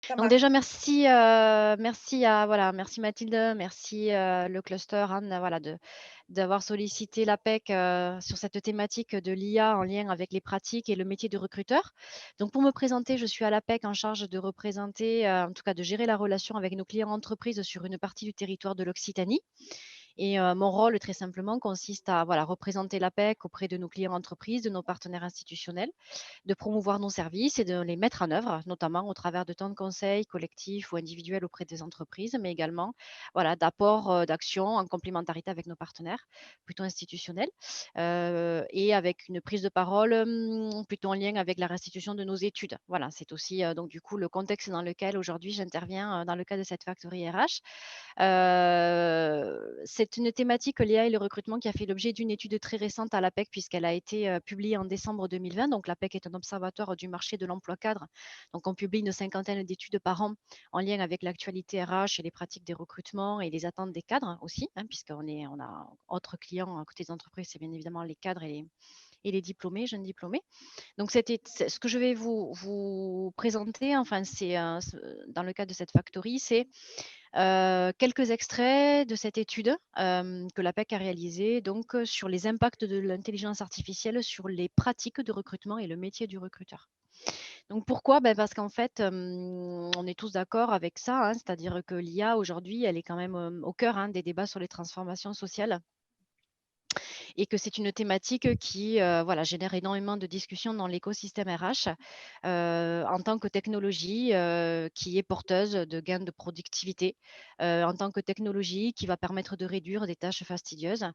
Ça Donc marche. déjà merci, merci Mathilde, merci, le cluster Anne, voilà d'avoir sollicité l'APEC, sur cette thématique de l'IA en lien avec les pratiques et le métier de recruteur. Donc pour me présenter, je suis à l'APEC en charge de représenter, en tout cas de gérer la relation avec nos clients entreprises sur une partie du territoire de l'Occitanie. Et mon rôle, très simplement, consiste à voilà, représenter l'APEC auprès de nos clients entreprises, de nos partenaires institutionnels, de promouvoir nos services et de les mettre en œuvre, notamment au travers de temps de conseils collectifs ou individuels auprès des entreprises, mais également voilà, d'apports d'actions en complémentarité avec nos partenaires, plutôt institutionnels, et avec une prise de parole plutôt en lien avec la restitution de nos études. Voilà, c'est aussi donc du coup le contexte dans lequel aujourd'hui j'interviens dans le cadre de cette Factory RH. C'est une thématique, l'IA et le recrutement, qui a fait l'objet d'une étude très récente à l'APEC, puisqu'elle a été publiée en décembre 2020. Donc, l'APEC est un observatoire du marché de l'emploi cadre. Donc, on publie une cinquantaine d'études par an en lien avec l'actualité RH et les pratiques des recrutements et les attentes des cadres aussi, hein, on a autres clients à côté des entreprises, c'est bien évidemment les cadres et les diplômés, jeunes diplômés. Donc, c'est ce que je vais vous présenter, enfin, c'est dans le cadre de cette factory, c'est quelques extraits de cette étude que l'APEC a réalisée donc, sur les impacts de l'intelligence artificielle sur les pratiques de recrutement et le métier du recruteur. Donc pourquoi? Parce qu'en fait, on est tous d'accord avec ça, hein, c'est-à-dire que l'IA aujourd'hui, elle est quand même au cœur des débats sur les transformations sociales et que c'est une thématique qui voilà, génère énormément de discussions dans l'écosystème RH en tant que technologie qui est porteuse de gains de productivité, en tant que technologie qui va permettre de réduire des tâches fastidieuses,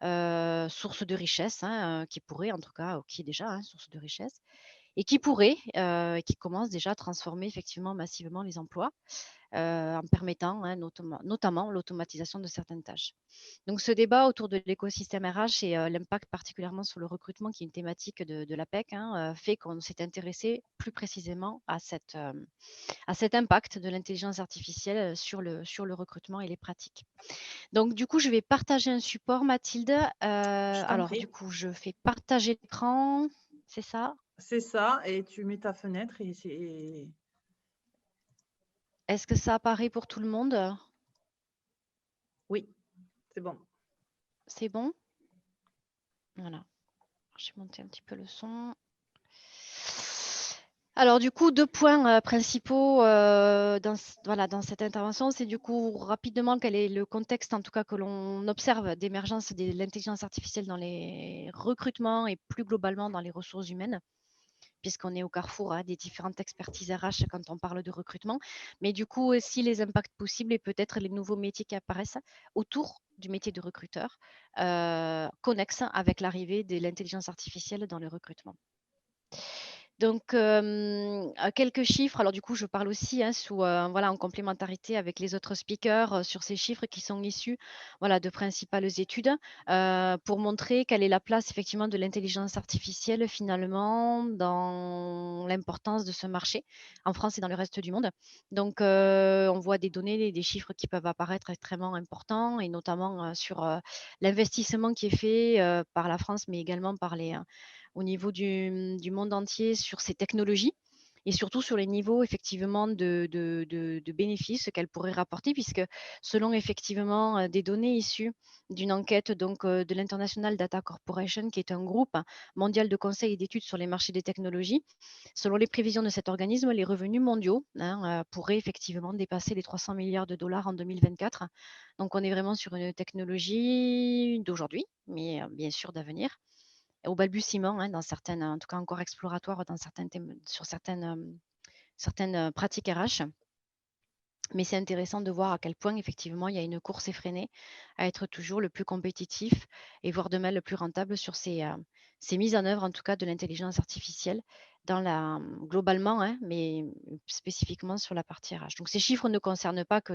source de richesse, hein, qui pourrait en tout cas, ou qui est déjà source de richesse, et qui pourrait, et qui commence déjà à transformer effectivement massivement les emplois, en permettant notamment l'automatisation de certaines tâches. Donc ce débat autour de l'écosystème RH et l'impact particulièrement sur le recrutement, qui est une thématique de l'APEC, fait qu'on s'est intéressé plus précisément à cet impact de l'intelligence artificielle sur le recrutement et les pratiques. Donc du coup, je vais partager un support, Mathilde. Je t'en Alors du prie. coup, je fais partager l'écran, c'est ça? C'est ça, et tu mets ta fenêtre et c'est Est-ce que ça apparaît pour tout le monde? oui, c'est bon. C'est bon? Voilà. Je vais monter un petit peu le son. Alors du coup, 2 points principaux dans cette intervention. C'est du coup rapidement quel est le contexte, en tout cas que l'on observe, d'émergence de l'intelligence artificielle dans les recrutements et plus globalement dans les ressources humaines, puisqu'on est au carrefour des différentes expertises RH quand on parle de recrutement. Mais du coup aussi les impacts possibles et peut-être les nouveaux métiers qui apparaissent autour du métier de recruteur, connexes avec l'arrivée de l'intelligence artificielle dans le recrutement. Donc, quelques chiffres. Alors du coup, je parle aussi, voilà, en complémentarité avec les autres speakers, sur ces chiffres qui sont issus, voilà, de principales études, pour montrer quelle est la place effectivement de l'intelligence artificielle finalement dans l'importance de ce marché, en France et dans le reste du monde. Donc, on voit des données, des chiffres qui peuvent apparaître extrêmement importants et notamment, sur, l'investissement qui est fait, par la France, mais également au niveau du monde entier sur ces technologies et surtout sur les niveaux effectivement de bénéfices qu'elles pourraient rapporter, puisque selon effectivement des données issues d'une enquête donc de l'International Data Corporation, qui est un groupe mondial de conseil et d'études sur les marchés des technologies, selon les prévisions de cet organisme, les revenus mondiaux pourraient effectivement dépasser les 300 milliards de dollars en 2024. Donc on est vraiment sur une technologie d'aujourd'hui, mais bien sûr d'avenir, au balbutiement, dans certaines, en tout cas encore exploratoires dans certaines sur certaines pratiques RH. Mais c'est intéressant de voir à quel point effectivement il y a une course effrénée à être toujours le plus compétitif et voire demain le plus rentable sur ces mises en œuvre, en tout cas de l'intelligence artificielle globalement, mais spécifiquement sur la partie RH. Donc ces chiffres ne concernent pas que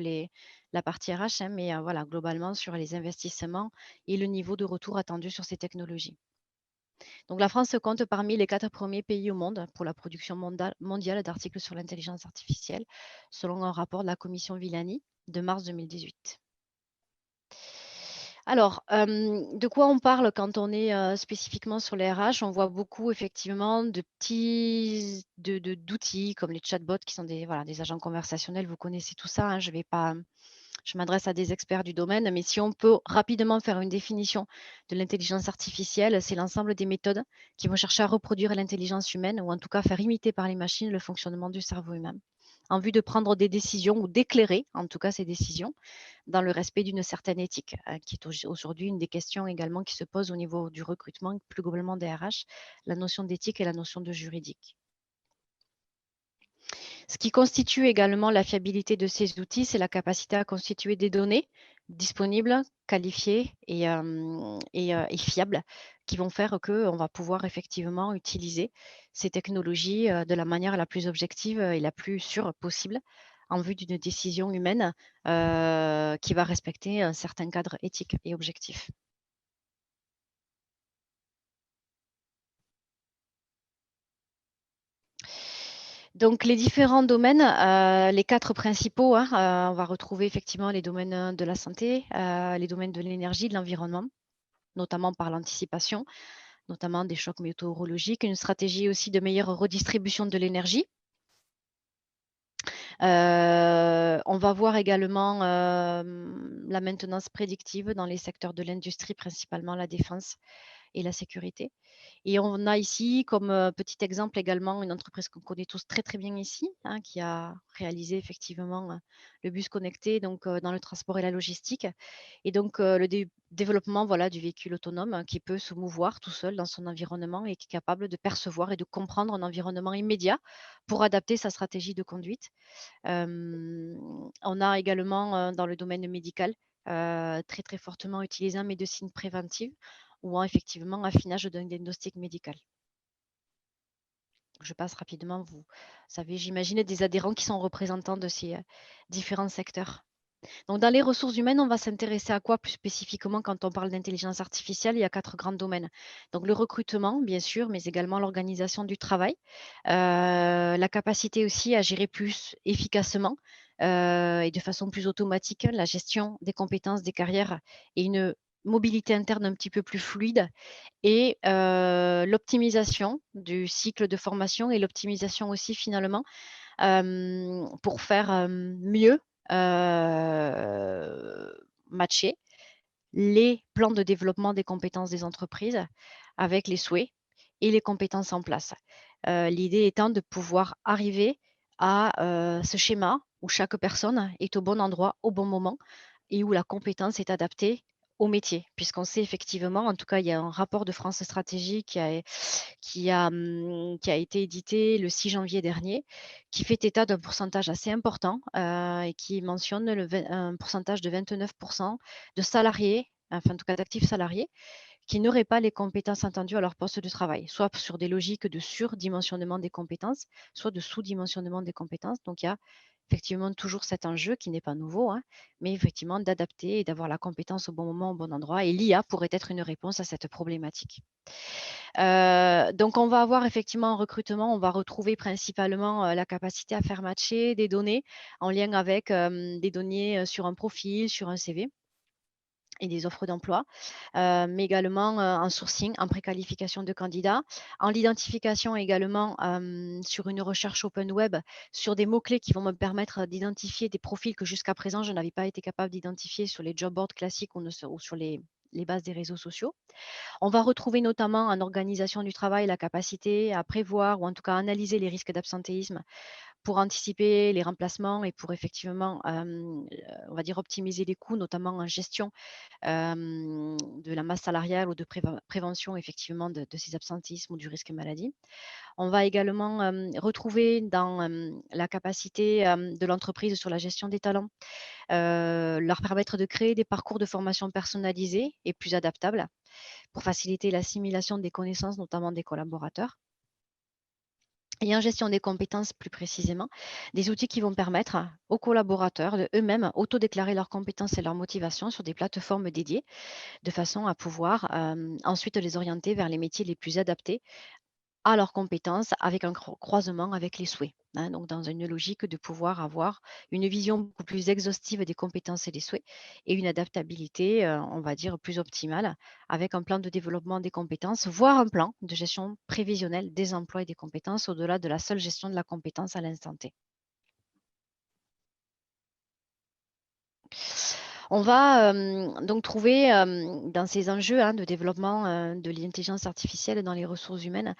la partie RH, mais voilà, globalement sur les investissements et le niveau de retour attendu sur ces technologies. Donc la France compte parmi les 4 premiers pays au monde pour la production mondiale d'articles sur l'intelligence artificielle, selon un rapport de la commission Villani de mars 2018. Alors, de quoi on parle quand on est, spécifiquement sur les RH? On voit beaucoup effectivement de petits d'outils comme les chatbots qui sont des, voilà, des agents conversationnels. Vous connaissez tout ça, hein, je m'adresse à des experts du domaine, mais si on peut rapidement faire une définition de l'intelligence artificielle, c'est l'ensemble des méthodes qui vont chercher à reproduire l'intelligence humaine ou en tout cas faire imiter par les machines le fonctionnement du cerveau humain, en vue de prendre des décisions ou d'éclairer en tout cas ces décisions dans le respect d'une certaine éthique, qui est aujourd'hui une des questions également qui se pose au niveau du recrutement, plus globalement des RH, la notion d'éthique et la notion de juridique. Ce qui constitue également la fiabilité de ces outils, c'est la capacité à constituer des données disponibles, qualifiées et fiables, qui vont faire qu'on va pouvoir effectivement utiliser ces technologies de la manière la plus objective et la plus sûre possible en vue d'une décision humaine qui va respecter un certain cadre éthique et objectif. Donc les différents domaines, les 4 principaux, hein, on va retrouver effectivement les domaines, de la santé, les domaines de l'énergie, de l'environnement, notamment par l'anticipation, notamment des chocs météorologiques, une stratégie aussi de meilleure redistribution de l'énergie. On va voir également, la maintenance prédictive dans les secteurs de l'industrie, principalement la défense et la sécurité. Et on a ici comme, petit exemple également une entreprise qu'on connaît tous très, très bien ici, hein, qui a réalisé effectivement, le bus connecté donc, dans le transport et la logistique et donc, le développement, voilà, du véhicule autonome qui peut se mouvoir tout seul dans son environnement et qui est capable de percevoir et de comprendre un environnement immédiat pour adapter sa stratégie de conduite. On a également, dans le domaine médical, très, très fortement utilisé en médecine préventive ou en effectivement affinage d'un diagnostic médical. Je passe rapidement, vous savez, j'imagine des adhérents qui sont représentants de ces, différents secteurs. Donc dans les ressources humaines, on va s'intéresser à quoi plus spécifiquement quand on parle d'intelligence artificielle? Il y a 4 grands domaines. Donc le recrutement, bien sûr, mais également l'organisation du travail, la capacité aussi à gérer plus efficacement, et de façon plus automatique la gestion des compétences, des carrières et une mobilité interne un petit peu plus fluide et l'optimisation du cycle de formation et l'optimisation aussi finalement, pour faire, mieux, matcher les plans de développement des compétences des entreprises avec les souhaits et les compétences en place. L'idée étant de pouvoir arriver à, ce schéma où chaque personne est au bon endroit, au bon moment et où la compétence est adaptée au métier. Puisqu'on sait effectivement, en tout cas, il y a un rapport de France Stratégie qui a été édité le 6 janvier dernier, qui fait état d'un pourcentage assez important, et qui mentionne un pourcentage de 29 de salariés, enfin en tout cas d'actifs salariés, qui n'auraient pas les compétences attendues à leur poste de travail, soit sur des logiques de surdimensionnement des compétences, soit de sous-dimensionnement des compétences. Donc il y a effectivement toujours cet enjeu qui n'est pas nouveau, hein, mais effectivement d'adapter et d'avoir la compétence au bon moment, au bon endroit. Et l'IA pourrait être une réponse à cette problématique. Donc on va avoir effectivement en recrutement, on va retrouver principalement, la capacité à faire matcher des données en lien avec, des données, sur un profil, sur un CV et des offres d'emploi, mais également, en sourcing, en préqualification de candidats, en l'identification également, sur une recherche open web, sur des mots-clés qui vont me permettre d'identifier des profils que jusqu'à présent je n'avais pas été capable d'identifier sur les job boards classiques ou sur les bases des réseaux sociaux. On va retrouver notamment en organisation du travail la capacité à prévoir ou en tout cas analyser les risques d'absentéisme pour anticiper les remplacements et pour effectivement, on va dire optimiser les coûts, notamment en gestion de la masse salariale ou de prévention effectivement de ces absentéismes ou du risque maladie. On va également retrouver dans la capacité de l'entreprise sur la gestion des talents, leur permettre de créer des parcours de formation personnalisés et plus adaptables pour faciliter l'assimilation des connaissances, notamment des collaborateurs. Et en gestion des compétences, plus précisément, des outils qui vont permettre aux collaborateurs de eux-mêmes autodéclarer leurs compétences et leurs motivations sur des plateformes dédiées, de façon à pouvoir ensuite les orienter vers les métiers les plus adaptés à leurs compétences avec un croisement avec les souhaits. hein, donc dans une logique de pouvoir avoir une vision beaucoup plus exhaustive des compétences et des souhaits et une adaptabilité, on va dire, plus optimale avec un plan de développement des compétences, voire un plan de gestion prévisionnelle des emplois et des compétences au-delà de la seule gestion de la compétence à l'instant T. On va donc trouver dans ces enjeux de développement de l'intelligence artificielle dans les ressources humaines,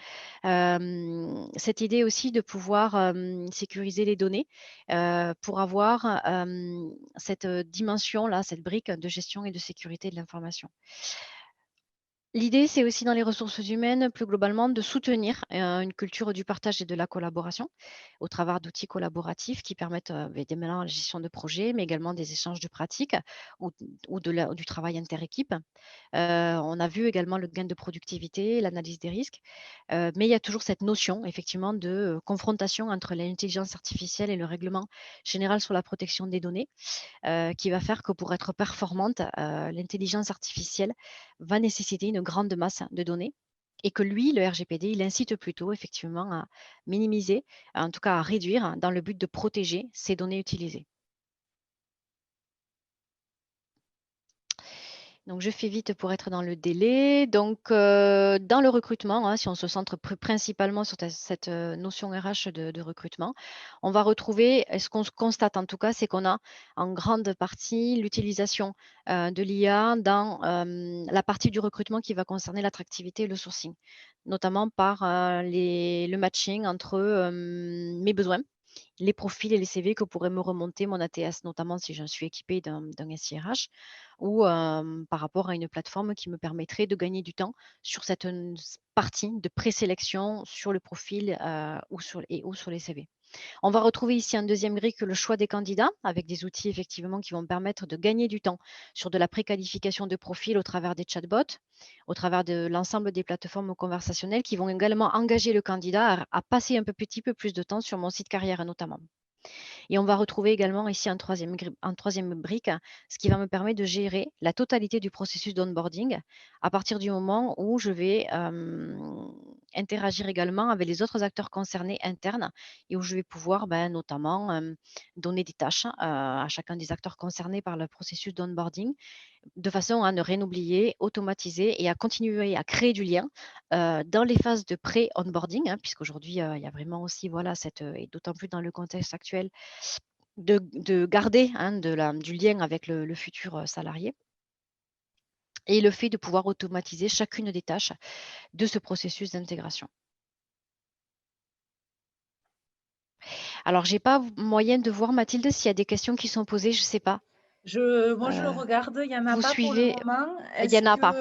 cette idée aussi de pouvoir sécuriser les données pour avoir cette dimension-là, cette brique de gestion et de sécurité de l'information. L'idée, c'est aussi dans les ressources humaines, plus globalement, de soutenir une culture du partage et de la collaboration au travers d'outils collaboratifs qui permettent évidemment la gestion de projets, mais également des échanges de pratiques ou, du travail inter-équipe. On a vu également le gain de productivité, l'analyse des risques, mais il y a toujours cette notion effectivement de confrontation entre l'intelligence artificielle et le règlement général sur la protection des données qui va faire que pour être performante, l'intelligence artificielle va nécessiter une grande masse de données et que lui, le RGPD, il incite plutôt effectivement à minimiser, en tout cas à réduire dans le but de protéger ces données utilisées. Donc, je fais vite pour être dans le délai. Donc, dans le recrutement, si on se centre principalement sur cette notion RH de recrutement, on va retrouver, ce qu'on constate en tout cas, c'est qu'on a en grande partie l'utilisation de l'IA dans la partie du recrutement qui va concerner l'attractivité et le sourcing, notamment par le matching entre mes besoins, les profils et les CV que pourrait me remonter mon ATS, notamment si je suis équipée d'un SIRH ou par rapport à une plateforme qui me permettrait de gagner du temps sur cette partie de présélection sur le profil ou sur les CV. On va retrouver ici un deuxième grille que le choix des candidats, avec des outils effectivement qui vont permettre de gagner du temps sur de la préqualification de profils au travers des chatbots, au travers de l'ensemble des plateformes conversationnelles qui vont également engager le candidat à passer un petit peu plus de temps sur mon site carrière notamment. Et on va retrouver également ici un troisième brique, ce qui va me permettre de gérer la totalité du processus d'onboarding à partir du moment où je vais interagir également avec les autres acteurs concernés internes et où je vais pouvoir notamment donner des tâches à chacun des acteurs concernés par le processus d'onboarding de façon à ne rien oublier, automatiser et à continuer à créer du lien dans les phases de pré-onboarding, puisqu'aujourd'hui, il y a vraiment aussi, voilà, et d'autant plus dans le contexte actuel, de garder du lien avec le futur salarié et le fait de pouvoir automatiser chacune des tâches de ce processus d'intégration. Alors, j'ai pas moyen de voir, Mathilde, s'il y a des questions qui sont posées, je ne sais pas. Moi, je le regarde, il n'y en a Vous pas pour le suivez? moment. Il n'y en a pas.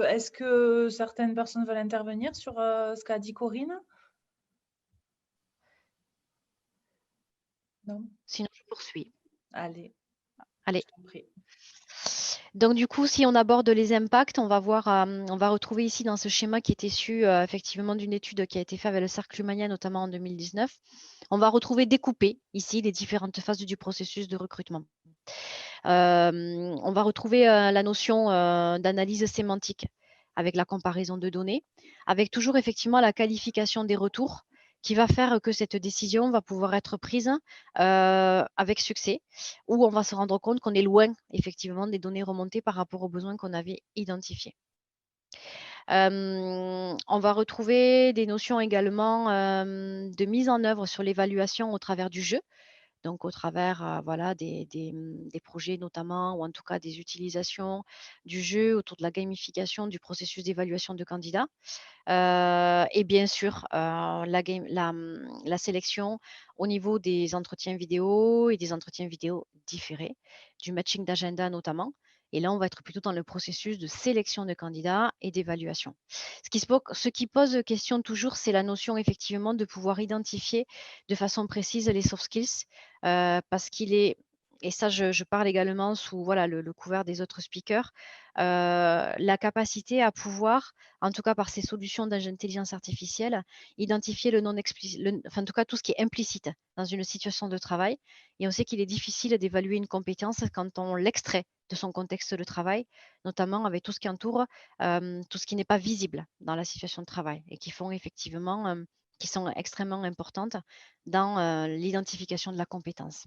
Est-ce que certaines personnes veulent intervenir sur ce qu'a dit Corinne? Non? Sinon, je poursuis. Allez, Allez. je t'en prie. Donc, du coup, si on aborde les impacts, on va retrouver ici dans ce schéma qui est issu effectivement d'une étude qui a été faite avec le Cercle Humania, notamment en 2019. On va retrouver découpé ici les différentes phases du processus de recrutement. On va retrouver la notion d'analyse sémantique avec la comparaison de données, avec toujours effectivement la qualification des retours qui va faire que cette décision va pouvoir être prise avec succès, où on va se rendre compte qu'on est loin effectivement des données remontées par rapport aux besoins qu'on avait identifiés. On va retrouver des notions également de mise en œuvre sur l'évaluation au travers du jeu, donc au travers voilà, des projets notamment, ou en tout cas des utilisations du jeu autour de la gamification du processus d'évaluation de candidats. Et bien sûr, la sélection au niveau des entretiens vidéo et des entretiens vidéo différés, du matching d'agenda notamment. Et là, on va être plutôt dans le processus de sélection de candidats et d'évaluation. Ce qui pose question toujours, c'est la notion effectivement de pouvoir identifier de façon précise les soft skills, parce qu'il est, et ça je parle également sous voilà, le couvert des autres speakers, la capacité à pouvoir, en tout cas par ces solutions d'intelligence artificielle, identifier le non explicite, enfin en tout cas tout ce qui est implicite dans une situation de travail. Et on sait qu'il est difficile d'évaluer une compétence quand on l'extrait de son contexte de travail, notamment avec tout ce qui entoure, tout ce qui n'est pas visible dans la situation de travail et qui font effectivement qui sont extrêmement importantes dans l'identification de la compétence.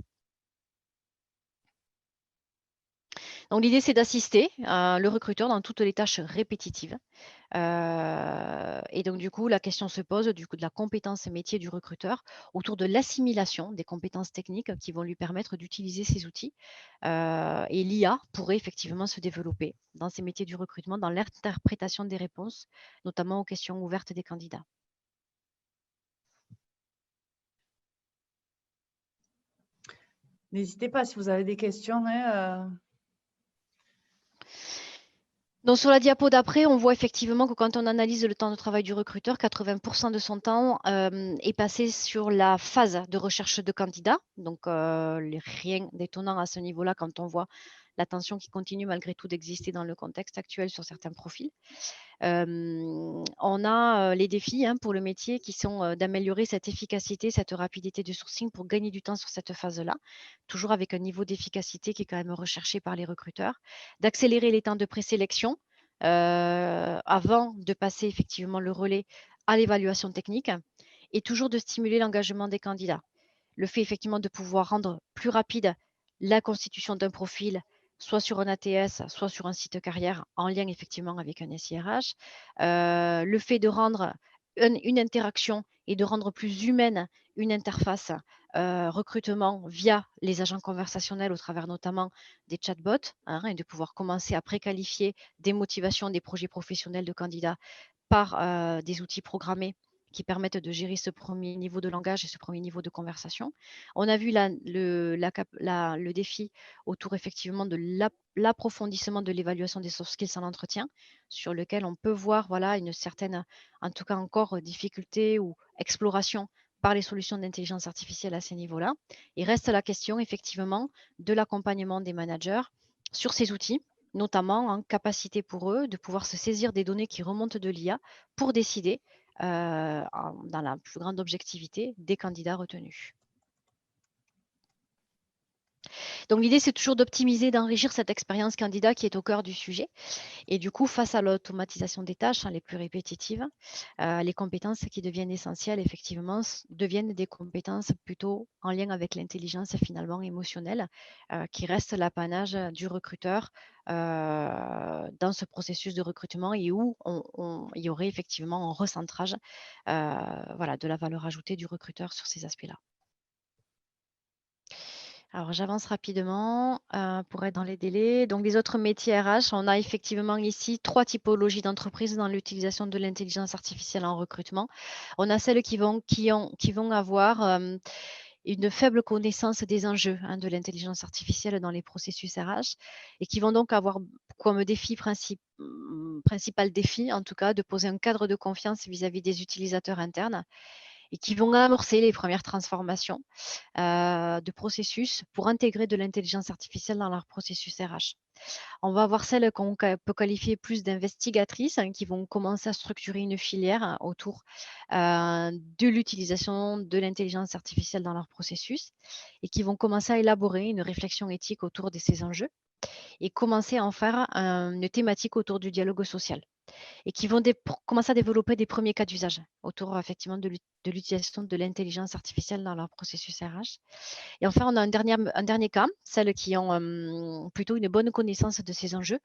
Donc, l'idée, c'est d'assister le recruteur dans toutes les tâches répétitives. Et donc, du coup, la question se pose de la compétence métier du recruteur autour de l'assimilation des compétences techniques qui vont lui permettre d'utiliser ces outils. Et l'IA pourrait effectivement se développer dans ces métiers du recrutement, dans l'interprétation des réponses, notamment aux questions ouvertes des candidats. N'hésitez pas si vous avez des questions. Donc, sur la diapo d'après, on voit effectivement que quand on analyse le temps de travail du recruteur, 80% de son temps est passé sur la phase de recherche de candidats. Donc, rien d'étonnant à ce niveau-là quand on voit la tension qui continue malgré tout d'exister dans le contexte actuel sur certains profils. On a les défis pour le métier qui sont d'améliorer cette efficacité, cette rapidité de sourcing pour gagner du temps sur cette phase-là, toujours avec un niveau d'efficacité qui est quand même recherché par les recruteurs, d'accélérer les temps de présélection avant de passer effectivement le relais à l'évaluation technique et toujours de stimuler l'engagement des candidats. Le fait effectivement de pouvoir rendre plus rapide la constitution d'un profil, soit sur un ATS, soit sur un site carrière, en lien effectivement avec un SIRH. Le fait de rendre une interaction et de rendre plus humaine une interface recrutement via les agents conversationnels au travers notamment des chatbots, et de pouvoir commencer à préqualifier des motivations, des projets professionnels de candidats par des outils programmés qui permettent de gérer ce premier niveau de langage et ce premier niveau de conversation. On a vu le défi autour effectivement de l'approfondissement de l'évaluation des soft skills en entretien, sur lequel on peut voir une certaine, en tout cas encore, difficulté ou exploration par les solutions d'intelligence artificielle à ces niveaux-là. Il reste la question effectivement de l'accompagnement des managers sur ces outils, notamment en capacité pour eux de pouvoir se saisir des données qui remontent de l'IA pour décider dans la plus grande objectivité des candidats retenus. Donc l'idée, c'est toujours d'optimiser, d'enrichir cette expérience candidat qui est au cœur du sujet. Et du coup, face à l'automatisation des tâches les plus répétitives, les compétences qui deviennent essentielles, effectivement, deviennent des compétences plutôt en lien avec l'intelligence finalement émotionnelle, qui reste l'apanage du recruteur dans ce processus de recrutement et où il y aurait effectivement un recentrage de la valeur ajoutée du recruteur sur ces aspects-là. Alors, j'avance rapidement pour être dans les délais. Donc, les autres métiers RH, on a effectivement ici 3 typologies d'entreprises dans l'utilisation de l'intelligence artificielle en recrutement. On a celles qui vont avoir une faible connaissance des enjeux de l'intelligence artificielle dans les processus RH et qui vont donc avoir comme principal défi, en tout cas, de poser un cadre de confiance vis-à-vis des utilisateurs internes et qui vont amorcer les premières transformations de processus pour intégrer de l'intelligence artificielle dans leur processus RH. On va avoir celles qu'on peut qualifier plus d'investigatrices qui vont commencer à structurer une filière autour de l'utilisation de l'intelligence artificielle dans leur processus et qui vont commencer à élaborer une réflexion éthique autour de ces enjeux et commencer à en faire une thématique autour du dialogue social et qui vont commencer à développer des premiers cas d'usage autour effectivement de l'utilisation de l'intelligence artificielle dans leur processus RH. Et enfin, on a un dernier cas, celles qui ont plutôt une bonne connaissance de ces enjeux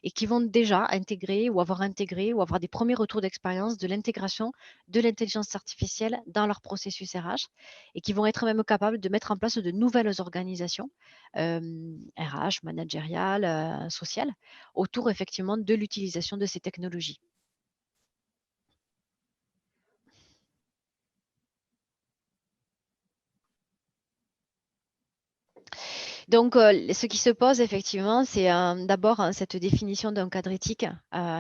et qui vont déjà intégrer ou avoir des premiers retours d'expérience de l'intégration de l'intelligence artificielle dans leur processus RH et qui vont être même capables de mettre en place de nouvelles organisations RH, managériales, sociales, autour effectivement de l'utilisation de ces technologies. Donc, ce qui se pose effectivement, c'est d'abord cette définition d'un cadre éthique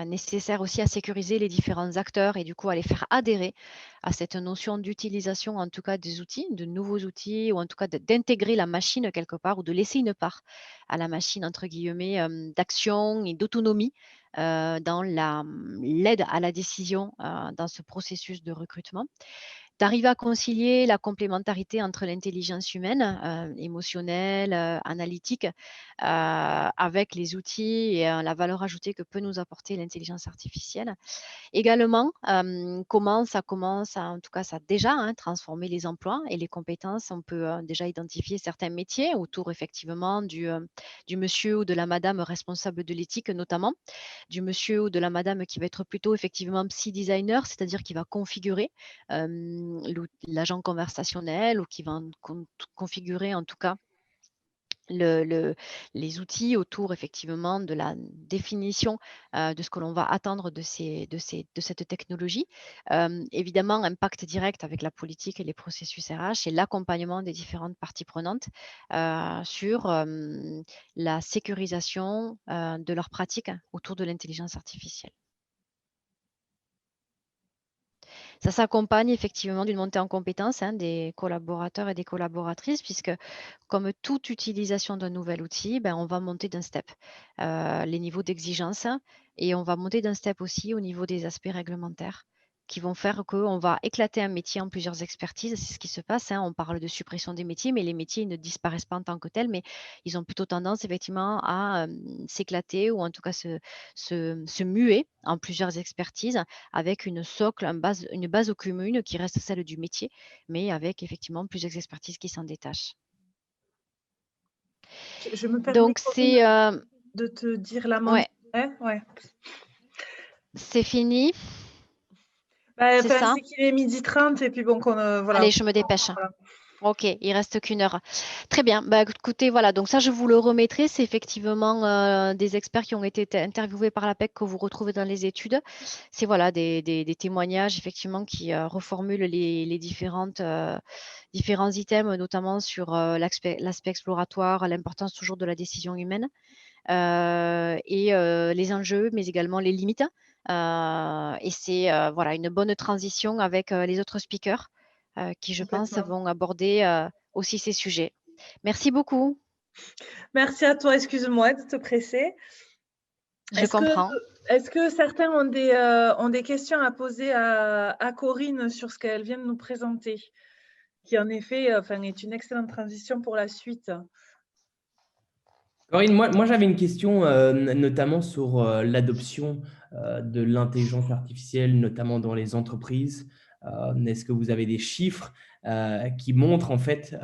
nécessaire aussi à sécuriser les différents acteurs et du coup à les faire adhérer à cette notion d'utilisation, en tout cas des outils, de nouveaux outils, ou en tout cas d'intégrer la machine quelque part ou de laisser une part à la machine, entre guillemets, d'action et d'autonomie dans l'aide à la décision dans ce processus de recrutement. d'arriver à concilier la complémentarité entre l'intelligence humaine, émotionnelle, analytique, avec les outils et la valeur ajoutée que peut nous apporter l'intelligence artificielle. Également, comment ça commence à, en tout cas, ça a déjà transformé les emplois et les compétences. On peut déjà identifier certains métiers autour effectivement du monsieur ou de la madame responsable de l'éthique notamment, du monsieur ou de la madame qui va être plutôt effectivement psy-designer, c'est-à-dire qui va configurer l'agent conversationnel ou qui va configurer en tout cas les outils autour effectivement de la définition de ce que l'on va attendre de cette technologie. Évidemment, impact direct avec la politique et les processus RH et l'accompagnement des différentes parties prenantes sur la sécurisation de leurs pratiques autour de l'intelligence artificielle. Ça s'accompagne effectivement d'une montée en compétences des collaborateurs et des collaboratrices, puisque comme toute utilisation d'un nouvel outil, on va monter d'un step les niveaux d'exigence et on va monter d'un step aussi au niveau des aspects réglementaires qui vont faire qu'on va éclater un métier en plusieurs expertises. C'est ce qui se passe. On parle de suppression des métiers, mais les métiers ne disparaissent pas en tant que tels, mais ils ont plutôt tendance effectivement à s'éclater ou en tout cas se muer en plusieurs expertises avec une socle, une base commune qui reste celle du métier, mais avec effectivement plusieurs expertises qui s'en détachent. Je me permets Donc, c'est de te dire la ouais, ouais. c'est fini, Bah, c'est ça? c'est qu'il est 12h30 et puis bon, voilà. Allez, je me dépêche. Voilà. Ok, il reste qu'une heure. Très bien. Écoutez, voilà, donc ça, je vous le remettrai. C'est effectivement des experts qui ont été interviewés par l'APEC que vous retrouvez dans les études. C'est voilà, des témoignages, effectivement, qui reformulent les différents items, notamment sur l'aspect exploratoire, l'importance toujours de la décision humaine et les enjeux, mais également les limites. Et c'est voilà, une bonne transition avec les autres speakers qui, je pense, Complètement. vont aborder aussi ces sujets. Merci beaucoup. Merci à toi, excuse-moi de te presser. Je comprends. Est-ce que certains ont des questions à poser à Corinne sur ce qu'elle vient de nous présenter, qui en effet est une excellente transition pour la suite? Corinne, moi j'avais une question notamment sur l'adoption de l'intelligence artificielle, notamment dans les entreprises. Est-ce que vous avez des chiffres qui montrent en fait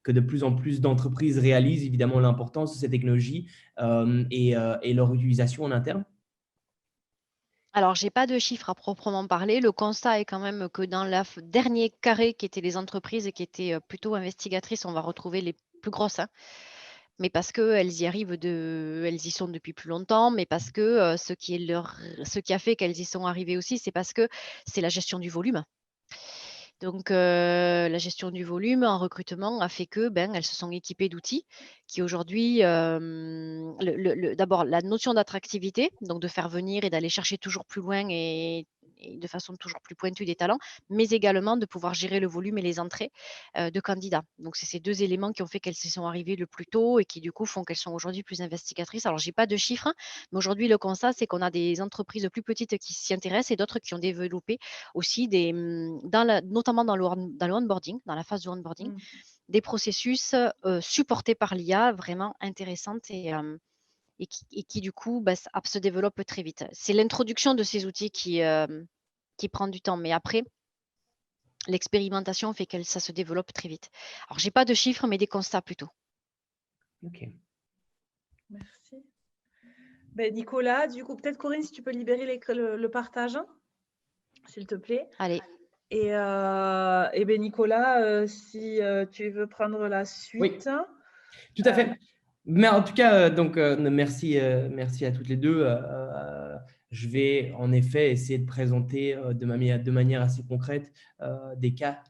que de plus en plus d'entreprises réalisent évidemment l'importance de cette technologie et leur utilisation en interne? Alors, je n'ai pas de chiffres à proprement parler. Le constat est quand même que dans le dernier carré, qui étaient les entreprises et qui étaient plutôt investigatrices, on va retrouver les plus grosses. Mais parce qu'elles y elles y sont depuis plus longtemps, mais parce que ce qui a fait qu'elles y sont arrivées aussi, c'est parce que c'est la gestion du volume. Donc, la gestion du volume en recrutement a fait que, elles se sont équipées d'outils qui aujourd'hui, d'abord la notion d'attractivité, donc de faire venir et d'aller chercher toujours plus loin et de façon toujours plus pointue des talents, mais également de pouvoir gérer le volume et les entrées, de candidats. Donc c'est ces 2 éléments qui ont fait qu'elles se sont arrivées le plus tôt et qui du coup font qu'elles sont aujourd'hui plus investigatrices. Alors j'ai pas de chiffres, mais aujourd'hui le constat, c'est qu'on a des entreprises plus petites qui s'y intéressent et d'autres qui ont développé aussi notamment dans le onboarding, dans la phase du onboarding, des processus supportés par l'IA vraiment intéressantes et qui du coup se développent très vite. C'est l'introduction de ces outils qui prend du temps, mais après, l'expérimentation fait que ça se développe très vite. Alors, j'ai pas de chiffres, mais des constats plutôt. Ok. Merci. Nicolas, du coup, peut-être Corinne, si tu peux libérer le partage, s'il te plaît. Allez. Et Nicolas, si tu veux prendre la suite. Oui, tout à fait. Mais en tout cas, merci à toutes les deux. Je vais en effet essayer de présenter de manière assez concrète des cas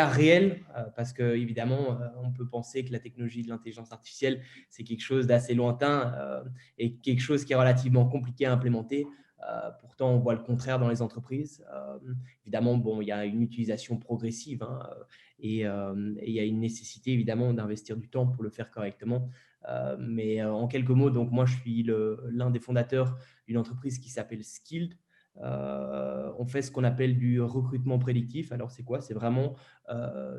réels, parce que évidemment, on peut penser que la technologie de l'intelligence artificielle, c'est quelque chose d'assez lointain et quelque chose qui est relativement compliqué à implémenter. Pourtant, on voit le contraire dans les entreprises. Évidemment, il y a une utilisation progressive et il y a une nécessité évidemment d'investir du temps pour le faire correctement. Mais en quelques mots, donc moi je suis l'un des fondateurs d'une entreprise qui s'appelle Skilled. On fait ce qu'on appelle du recrutement prédictif. Alors, c'est quoi? C'est vraiment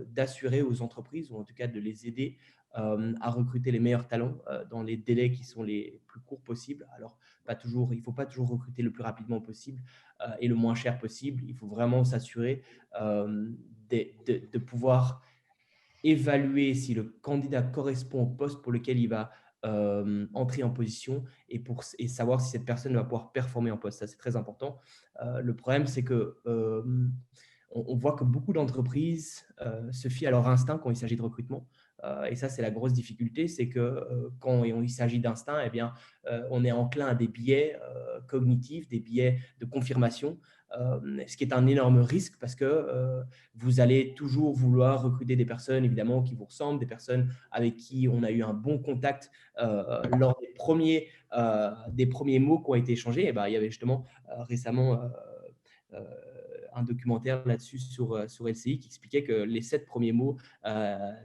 d'assurer aux entreprises, ou en tout cas de les aider à recruter les meilleurs talents dans les délais qui sont les plus courts possibles. Alors, il ne faut pas toujours recruter le plus rapidement possible et le moins cher possible. Il faut vraiment s'assurer de pouvoir évaluer si le candidat correspond au poste pour lequel il va entrer en position et savoir si cette personne va pouvoir performer en poste. Ça, c'est très important. Le problème, c'est que on voit que beaucoup d'entreprises se fient à leur instinct quand il s'agit de recrutement. Et ça, c'est la grosse difficulté, c'est que quand il s'agit d'instinct, eh bien, on est enclin à des biais cognitifs, des biais de confirmation, ce qui est un énorme risque parce que vous allez toujours vouloir recruter des personnes, évidemment, qui vous ressemblent, des personnes avec qui on a eu un bon contact lors des premiers mots qui ont été échangés. Et ben, il y avait justement récemment un documentaire là-dessus sur LCI qui expliquait que les 7 premiers mots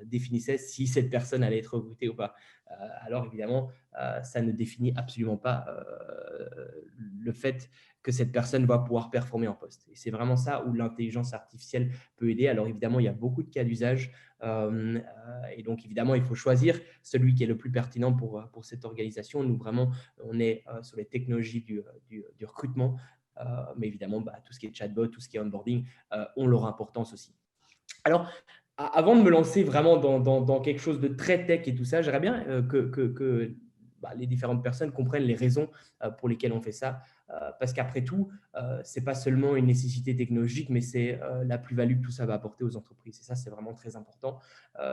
définissaient si cette personne allait être recrutée ou pas. Alors évidemment, ça ne définit absolument pas le fait que cette personne va pouvoir performer en poste. Et c'est vraiment ça où l'intelligence artificielle peut aider. Alors évidemment, il y a beaucoup de cas d'usage et donc évidemment, il faut choisir celui qui est le plus pertinent pour cette organisation. Nous, vraiment, on est sur les technologies du recrutement. Mais évidemment, tout ce qui est chatbot, tout ce qui est onboarding ont leur importance aussi. Alors, avant de me lancer vraiment dans quelque chose de très tech et tout ça, j'aimerais bien que les différentes personnes comprennent les raisons pour lesquelles on fait ça. Parce qu'après tout, ce n'est pas seulement une nécessité technologique, mais c'est la plus-value que tout ça va apporter aux entreprises. Et ça, c'est vraiment très important.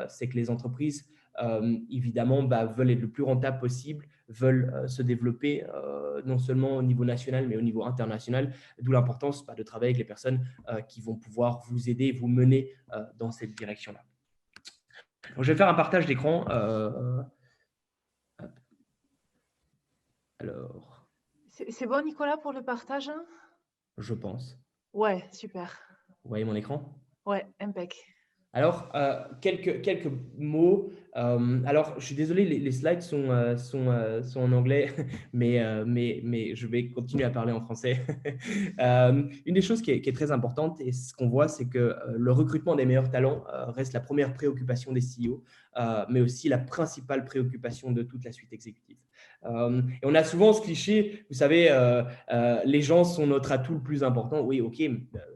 C'est que les entreprises, évidemment, veulent être le plus rentable possible, veulent se développer non seulement au niveau national, mais au niveau international. D'où l'importance de travailler avec les personnes qui vont pouvoir vous aider, vous mener dans cette direction-là. Donc, je vais faire un partage d'écran. Alors, c'est bon, Nicolas, pour le partage? je pense. Ouais, super. Vous voyez mon écran? Ouais, impec. Alors, quelques mots. Alors, je suis désolé, les slides sont en anglais, mais je vais continuer à parler en français. Une des choses qui est très importante, et ce qu'on voit, c'est que le recrutement des meilleurs talents reste la première préoccupation des CEO, mais aussi la principale préoccupation de toute la suite exécutive. Et on a souvent ce cliché, vous savez, les gens sont notre atout le plus important. Oui, ok,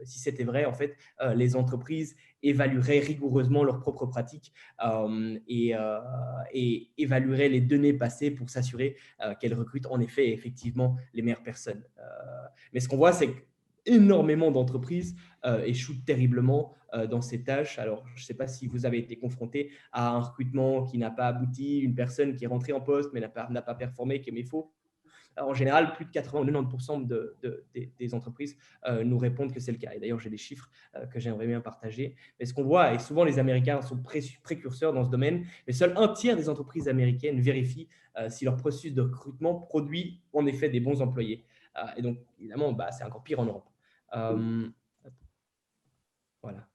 si c'était vrai, en fait, les entreprises évalueraient rigoureusement leurs propres pratiques et évalueraient les données passées pour s'assurer qu'elles recrutent en effet effectivement les meilleures personnes. Mais ce qu'on voit, c'est qu'énormément d'entreprises échouent terriblement dans ces tâches. Alors, je ne sais pas si vous avez été confronté à un recrutement qui n'a pas abouti, une personne qui est rentrée en poste mais n'a pas performé, qui est faux. En général, plus de 80-90% des entreprises nous répondent que c'est le cas. Et d'ailleurs, j'ai des chiffres que j'aimerais bien partager. Mais ce qu'on voit, et souvent les Américains sont précurseurs dans ce domaine, mais seul un tiers des entreprises américaines vérifient si leur processus de recrutement produit en effet des bons employés. Et donc, évidemment, c'est encore pire en Europe. Voilà.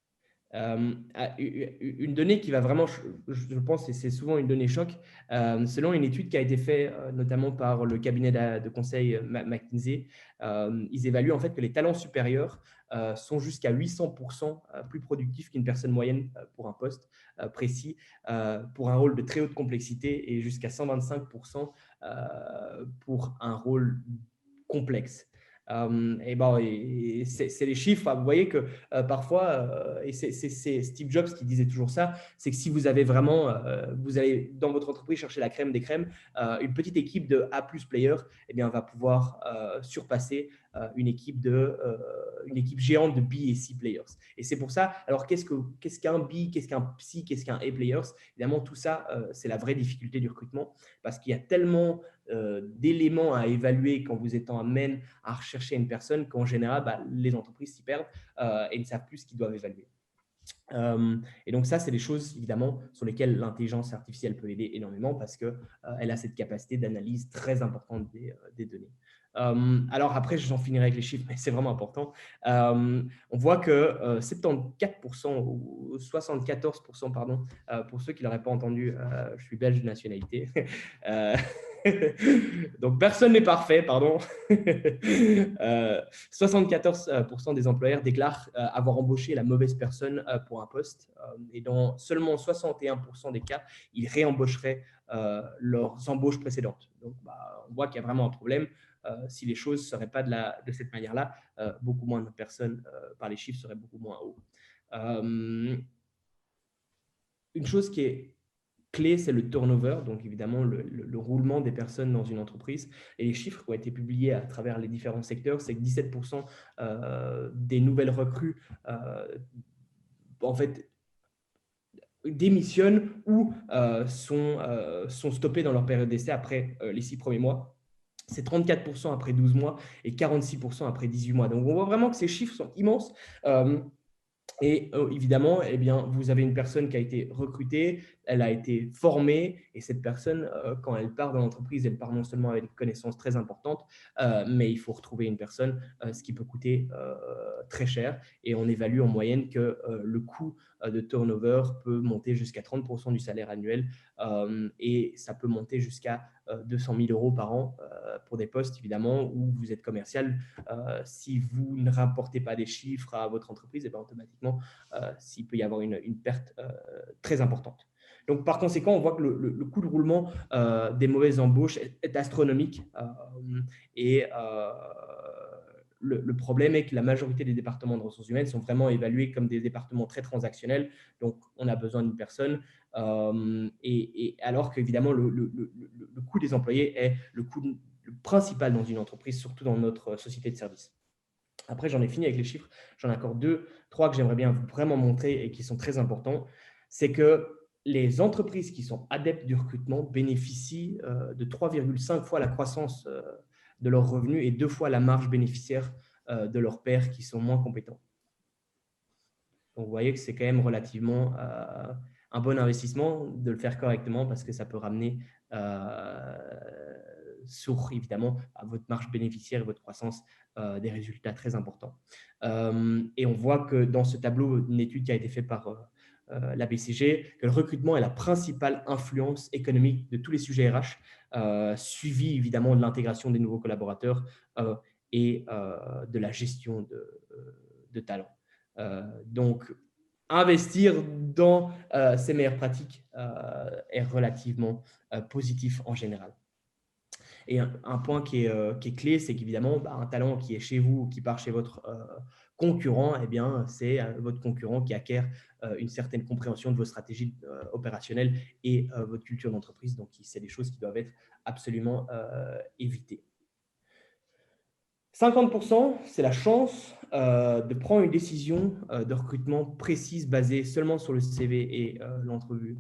Une donnée qui va vraiment, je pense, et c'est souvent une donnée choc, selon une étude qui a été faite notamment par le cabinet de conseil McKinsey, ils évaluent en fait que les talents supérieurs sont jusqu'à 800% plus productifs qu'une personne moyenne pour un poste précis, pour un rôle de très haute complexité et jusqu'à 125% pour un rôle complexe. Et c'est les chiffres. Vous voyez que parfois, et c'est Steve Jobs qui disait toujours ça, c'est que si vous avez vraiment, vous allez dans votre entreprise chercher la crème des crèmes, une petite équipe de A+ players va pouvoir surpasser une équipe géante de B et C players. Et c'est pour ça, alors qu'est-ce qu'un B, qu'est-ce qu'un C, qu'est-ce qu'un A players? Évidemment, tout ça, c'est la vraie difficulté du recrutement parce qu'il y a tellement d'éléments à évaluer quand vous êtes amené à rechercher une personne qu'en général, les entreprises s'y perdent et ne savent plus ce qu'ils doivent évaluer. Et donc ça, c'est des choses évidemment sur lesquelles l'intelligence artificielle peut aider énormément parce qu'elle a cette capacité d'analyse très importante des données. Alors après, j'en finirai avec les chiffres, mais c'est vraiment important. On voit que 74% ou 74%, pardon, pour ceux qui ne l'auraient pas entendu, je suis belge de nationalité. Donc, personne n'est parfait, pardon. 74% des employeurs déclarent avoir embauché la mauvaise personne pour un poste. Et dans seulement 61% des cas, ils réembaucheraient leurs embauches précédentes. Donc, on voit qu'il y a vraiment un problème. Si les choses ne seraient pas de cette manière-là, beaucoup moins de personnes, par les chiffres, seraient beaucoup moins hauts. Une chose qui est clé, c'est le turnover, donc évidemment le roulement des personnes dans une entreprise. Et les chiffres qui ont été publiés à travers les différents secteurs, c'est que 17% des nouvelles recrues en fait, démissionnent ou sont stoppées dans leur période d'essai après les 6 premiers mois. C'est 34% après 12 mois et 46% après 18 mois. Donc, on voit vraiment que ces chiffres sont immenses. Et évidemment, eh bien, vous avez une personne qui a été recrutée, elle a été formée, et cette personne, quand elle part dans l'entreprise, elle part non seulement avec des connaissances très importantes, mais il faut retrouver une personne, ce qui peut coûter très cher. Et on évalue en moyenne que le coût de turnover peut monter jusqu'à 30% du salaire annuel, et ça peut monter jusqu'à 200 000 € par an pour des postes, évidemment, où vous êtes commercial. Si vous ne rapportez pas des chiffres à votre entreprise, et bien automatiquement, s'il peut y avoir une perte très importante. Donc, par conséquent, on voit que le coût de roulement des mauvaises embauches est astronomique. Et le problème est que la majorité des départements de ressources humaines sont vraiment évalués comme des départements très transactionnels. Donc, on a besoin d'une personne. Et alors qu'évidemment, le coût des employés est le coût principal dans une entreprise, surtout dans notre société de services. Après, j'en ai fini avec les chiffres. J'en ai encore 2, 3 que j'aimerais bien vraiment montrer et qui sont très importants. C'est que les entreprises qui sont adeptes du recrutement bénéficient de 3,5 fois la croissance de leurs revenus et 2 fois la marge bénéficiaire de leurs pairs qui sont moins compétents. Donc, vous voyez que c'est quand même relativement un bon investissement de le faire correctement parce que ça peut ramener évidemment à votre marge bénéficiaire et votre croissance des résultats très importants. Et on voit que dans ce tableau, une étude qui a été faite par la BCG, que le recrutement est la principale influence économique de tous les sujets RH, suivi évidemment de l'intégration des nouveaux collaborateurs et de la gestion de talents. Donc, investir dans ces meilleures pratiques est relativement positif en général. Et un point qui est clé, c'est qu'évidemment, un talent qui est chez vous, qui part chez votre concurrent, eh bien, c'est votre concurrent qui acquiert une certaine compréhension de vos stratégies opérationnelles et votre culture d'entreprise. Donc, c'est des choses qui doivent être absolument évitées. 50%, c'est la chance de prendre une décision de recrutement précise basée seulement sur le CV et l'entrevue.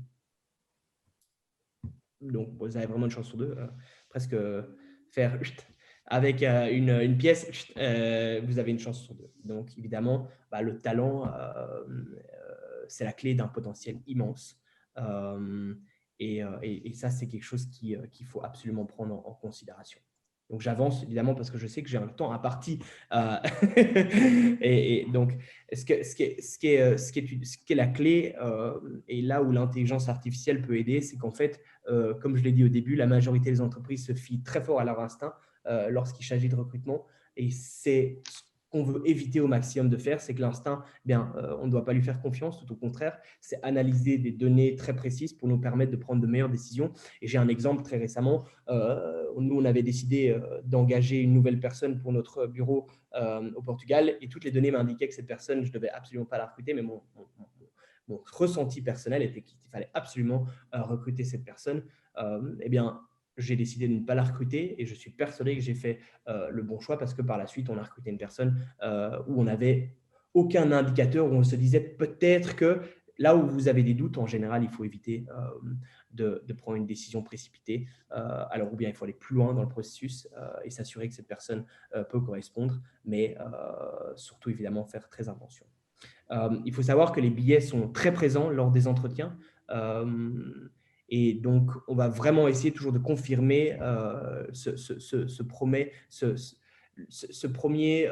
Donc, vous avez vraiment une chance sur 2. Presque faire avec une pièce, vous avez une chance sur 2. Donc, évidemment, le talent, c'est la clé d'un potentiel immense. Et ça, c'est quelque chose qu'il faut absolument prendre en considération. Donc, j'avance évidemment parce que je sais que j'ai un temps imparti. Et donc, ce qui est la clé et là où l'intelligence artificielle peut aider, c'est qu'en fait, comme je l'ai dit au début, la majorité des entreprises se fient très fort à leur instinct lorsqu'il s'agit de recrutement. Et c'est ce qu'on veut éviter au maximum de faire, c'est que l'instinct, on ne doit pas lui faire confiance, tout au contraire, c'est analyser des données très précises pour nous permettre de prendre de meilleures décisions. Et j'ai un exemple très récemment. Nous, on avait décidé d'engager une nouvelle personne pour notre bureau au Portugal et toutes les données m'indiquaient que cette personne, je ne devais absolument pas la recruter, mais mon ressenti personnel était qu'il fallait absolument recruter cette personne. Eh bien, j'ai décidé de ne pas la recruter et je suis persuadé que j'ai fait le bon choix parce que par la suite, on a recruté une personne où on n'avait aucun indicateur, où on se disait peut-être que là où vous avez des doutes, en général, il faut éviter de prendre une décision précipitée. Alors, ou bien il faut aller plus loin dans le processus et s'assurer que cette personne peut correspondre, mais surtout, évidemment, faire très attention. Il faut savoir que les biais sont très présents lors des entretiens Et donc, on va vraiment essayer toujours de confirmer ce premier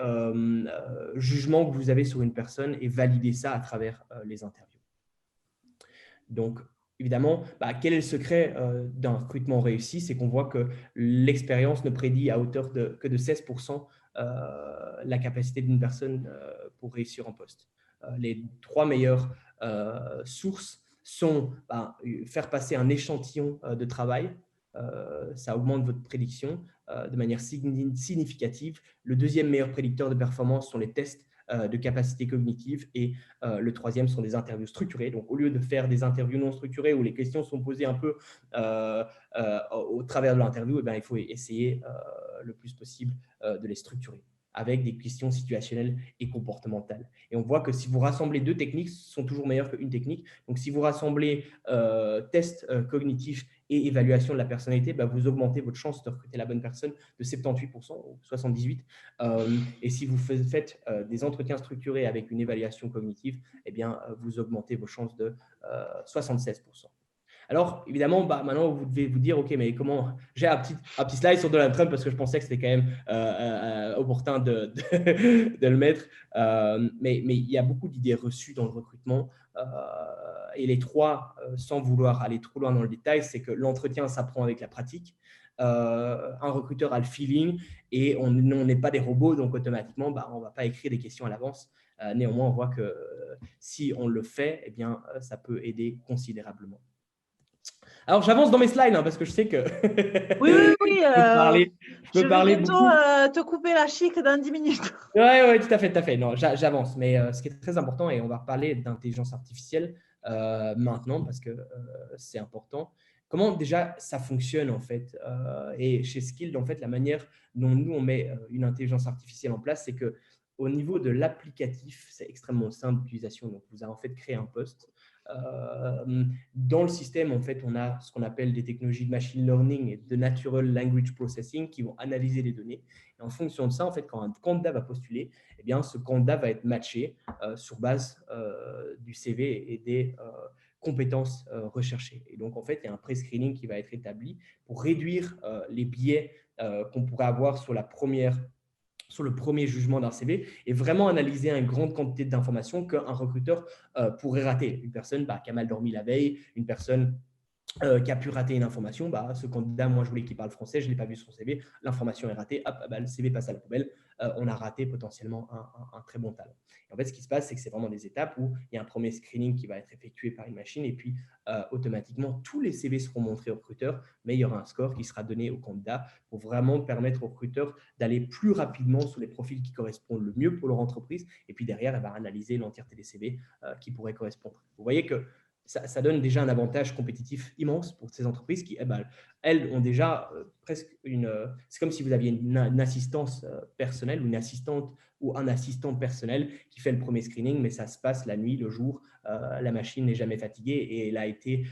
jugement que vous avez sur une personne et valider ça à travers les interviews. Donc, évidemment, quel est le secret d'un recrutement réussi? C'est qu'on voit que l'expérience ne prédit à hauteur que de 16% la capacité d'une personne pour réussir en poste. Les 3 meilleures sources sont faire passer un échantillon de travail. Ça augmente votre prédiction de manière significative. Le deuxième meilleur prédicteur de performance sont les tests de capacité cognitive et le troisième sont des interviews structurées. Donc, au lieu de faire des interviews non structurées où les questions sont posées un peu au travers de l'interview, il faut essayer le plus possible de les structurer avec des questions situationnelles et comportementales. Et on voit que si vous rassemblez 2 techniques, ce sont toujours meilleures qu'une technique. Donc, si vous rassemblez test cognitif et évaluation de la personnalité, vous augmentez votre chance de recruter la bonne personne de 78% ou 78%. Et si vous faites des entretiens structurés avec une évaluation cognitive, vous augmentez vos chances de 76%. Alors, évidemment, maintenant, vous devez vous dire, OK, mais comment… J'ai un petit slide sur Donald Trump parce que je pensais que c'était quand même opportun de le mettre. Mais il y a beaucoup d'idées reçues dans le recrutement. Et les 3, sans vouloir aller trop loin dans le détail, c'est que l'entretien s'apprend avec la pratique. Un recruteur a le feeling et on n'est pas des robots, donc automatiquement, on ne va pas écrire des questions à l'avance. Néanmoins, on voit que si on le fait, ça peut aider considérablement. Alors, j'avance dans mes slides parce que je sais que Oui. je peux parler bientôt beaucoup. Te couper la chic dans 10 minutes. Oui, tout à fait. Non, j'avance. Mais ce qui est très important, et on va reparler d'intelligence artificielle maintenant parce que c'est important. Comment déjà ça fonctionne en fait et chez Skilled, en fait, la manière dont nous on met une intelligence artificielle en place, c'est que au niveau de l'applicatif, c'est extrêmement simple d'utilisation. Donc, vous avez en fait créé un poste. Dans le système, en fait, on a ce qu'on appelle des technologies de machine learning et de natural language processing qui vont analyser les données. Et en fonction de ça, en fait, quand un candidat va postuler, ce candidat va être matché sur base du CV et des compétences recherchées. Et donc, en fait, il y a un pré-screening qui va être établi pour réduire les biais qu'on pourrait avoir sur le premier jugement d'un CV et vraiment analyser une grande quantité d'informations qu'un recruteur pourrait rater. Une personne qui a mal dormi la veille, une personne qui a pu rater une information, ce candidat, moi je voulais qu'il parle français, je ne l'ai pas vu sur son CV, l'information est ratée, hop, le CV passe à la poubelle, on a raté potentiellement un très bon talent. Et en fait, ce qui se passe, c'est que c'est vraiment des étapes où il y a un premier screening qui va être effectué par une machine et puis automatiquement, tous les CV seront montrés au recruteur, mais il y aura un score qui sera donné au candidat pour vraiment permettre au recruteur d'aller plus rapidement sur les profils qui correspondent le mieux pour leur entreprise et puis derrière, elle va analyser l'entièreté des CV qui pourraient correspondre. Vous voyez que ça donne déjà un avantage compétitif immense pour ces entreprises qui, elles, ont déjà presque c'est comme si vous aviez une assistance personnelle ou une assistante ou un assistant personnel qui fait le premier screening, mais ça se passe la nuit, le jour. La machine n'est jamais fatiguée et elle a été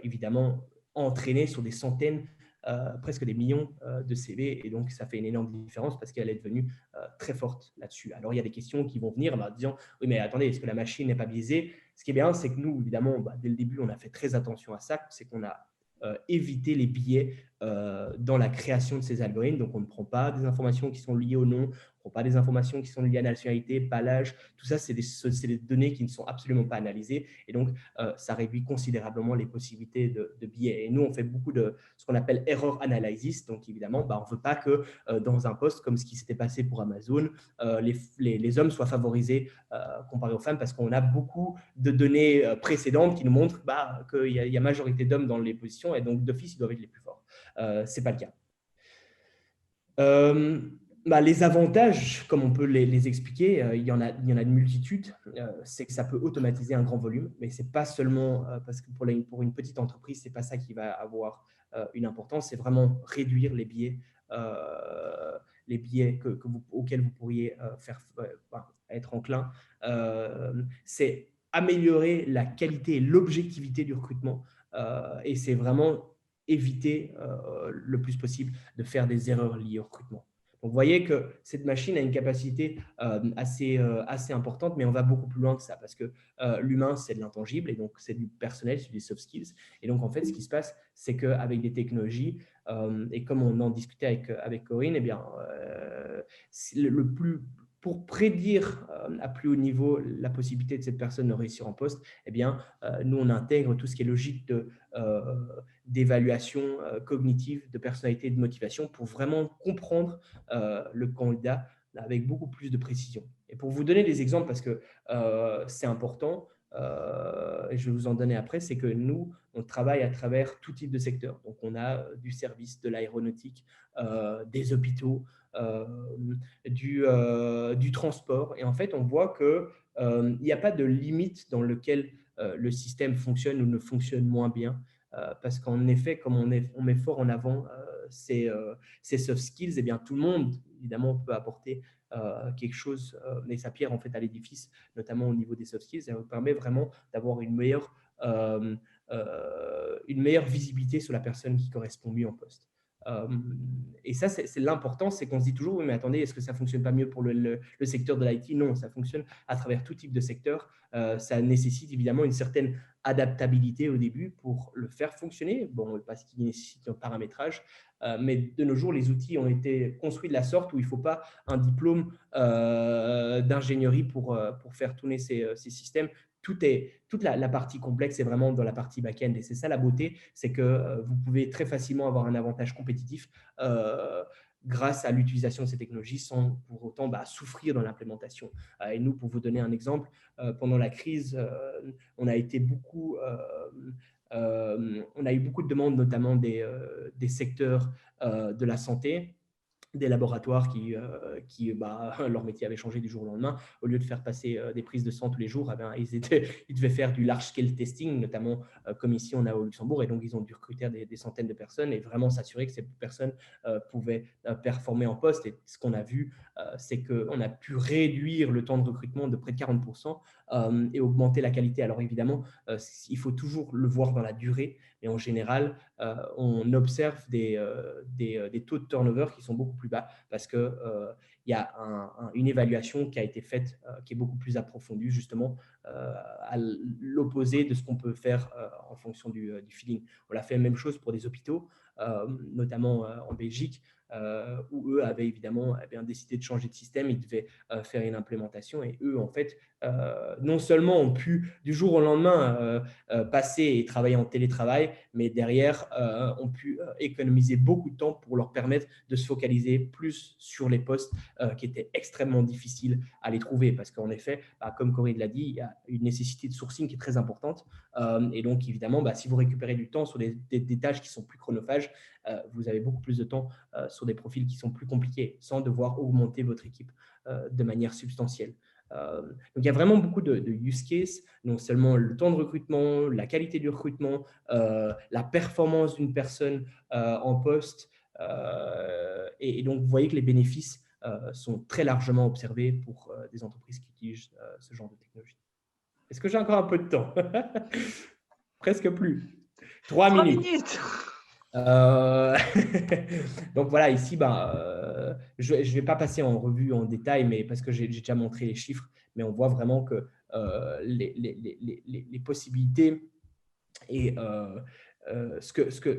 évidemment entraînée sur des centaines, presque des millions de CV. Et donc, ça fait une énorme différence parce qu'elle est devenue très forte là-dessus. Alors, il y a des questions qui vont venir en disant « Oui, mais attendez, est-ce que la machine n'est pas biaisée ?» Ce qui est bien, c'est que nous, évidemment, dès le début, on a fait très attention à ça. C'est qu'on a évité les biais dans la création de ces algorithmes. Donc, on ne prend pas des informations qui sont liées au nom, on ne prend pas des informations qui sont liées à la nationalité, pas l'âge. Tout ça, c'est des données qui ne sont absolument pas analysées. Et donc, ça réduit considérablement les possibilités de biais. Et nous, on fait beaucoup de ce qu'on appelle error analysis. Donc, évidemment, on ne veut pas que dans un poste comme ce qui s'était passé pour Amazon, les hommes soient favorisés comparé aux femmes parce qu'on a beaucoup de données précédentes qui nous montrent qu'il y a majorité d'hommes dans les positions et donc d'office, ils doivent être les plus forts. Ce n'est pas le cas. Les avantages, comme on peut les expliquer, il y en a une multitude. C'est que ça peut automatiser un grand volume, mais ce n'est pas seulement parce que pour une petite entreprise, ce n'est pas ça qui va avoir une importance, c'est vraiment réduire les biais auxquels vous pourriez être enclin. C'est améliorer la qualité et l'objectivité du recrutement et c'est vraiment éviter le plus possible de faire des erreurs liées au recrutement. Donc, vous voyez que cette machine a une capacité assez importante, mais on va beaucoup plus loin que ça parce que l'humain, c'est de l'intangible et donc c'est du personnel, c'est des soft skills. Et donc, en fait, ce qui se passe, c'est qu'avec des technologies, et comme on en discutait avec Corinne, eh bien, pour prédire à plus haut niveau la possibilité de cette personne de réussir en poste, eh bien, nous, on intègre tout ce qui est logique d'évaluation cognitive, de personnalité et de motivation pour vraiment comprendre le candidat avec beaucoup plus de précision. Et pour vous donner des exemples, parce que c'est important, et je vais vous en donner après, c'est que nous, on travaille à travers tout type de secteur. Donc, on a du service, de l'aéronautique, des hôpitaux, du transport. Et en fait, on voit qu'il n'y a pas de limite dans lequel le système fonctionne ou ne fonctionne moins bien. Parce qu'en effet, comme on met fort en avant ces soft skills, eh bien, tout le monde, évidemment, peut apporter quelque chose, mais sa pierre en fait à l'édifice, notamment au niveau des soft skills. Ça vous permet vraiment d'avoir une meilleure visibilité sur la personne qui correspond mieux en poste. Et ça, c'est l'important, c'est qu'on se dit toujours, oui, mais attendez, est-ce que ça ne fonctionne pas mieux pour le secteur de l'IT? Non, ça fonctionne à travers tout type de secteur. Ça nécessite évidemment une certaine adaptabilité au début pour le faire fonctionner, bon, parce qu'il nécessite un paramétrage, mais de nos jours, les outils ont été construits de la sorte où il ne faut pas un diplôme d'ingénierie pour faire tourner ces systèmes. Toute la partie complexe est vraiment dans la partie back-end. Et c'est ça la beauté, c'est que vous pouvez très facilement avoir un avantage compétitif grâce à l'utilisation de ces technologies sans pour autant souffrir dans l'implémentation. Et nous, pour vous donner un exemple, pendant la crise, on a eu beaucoup de demandes, notamment des secteurs de la santé, des laboratoires qui leur métier avait changé du jour au lendemain. Au lieu de faire passer des prises de sang tous les jours, ils devaient faire du large-scale testing, notamment comme ici on a au Luxembourg, et donc ils ont dû recruter des centaines de personnes et vraiment s'assurer que ces personnes pouvaient performer en poste. Et ce qu'on a vu, c'est qu'on a pu réduire le temps de recrutement de près de 40% et augmenter la qualité. Alors évidemment, il faut toujours le voir dans la durée, mais en général, on observe des taux de turnover qui sont beaucoup plus bas parce qu'il y a une évaluation qui a été faite qui est beaucoup plus approfondie, justement, à l'opposé de ce qu'on peut faire en fonction du feeling. On a fait la même chose pour des hôpitaux, notamment en Belgique, où eux avaient évidemment décidé de changer de système. Ils devaient faire une implémentation et eux, en fait, non seulement ont pu du jour au lendemain passer et travailler en télétravail, mais derrière ont pu économiser beaucoup de temps pour leur permettre de se focaliser plus sur les postes qui étaient extrêmement difficiles à les trouver, parce qu'en effet, comme Corinne l'a dit, il y a une nécessité de sourcing qui est très importante, et donc évidemment, si vous récupérez du temps sur des tâches qui sont plus chronophages, vous avez beaucoup plus de temps sur des profils qui sont plus compliqués, sans devoir augmenter votre équipe de manière substantielle. Donc, il y a vraiment beaucoup de use cases, non seulement le temps de recrutement, la qualité du recrutement, la performance d'une personne en poste. Et donc, vous voyez que les bénéfices sont très largement observés pour des entreprises qui utilisent ce genre de technologie. Est-ce que j'ai encore un peu de temps? Presque plus. 3 minutes. Donc voilà, ici, je ne vais pas passer en revue en détail, mais parce que j'ai déjà montré les chiffres, mais on voit vraiment que les possibilités et ce que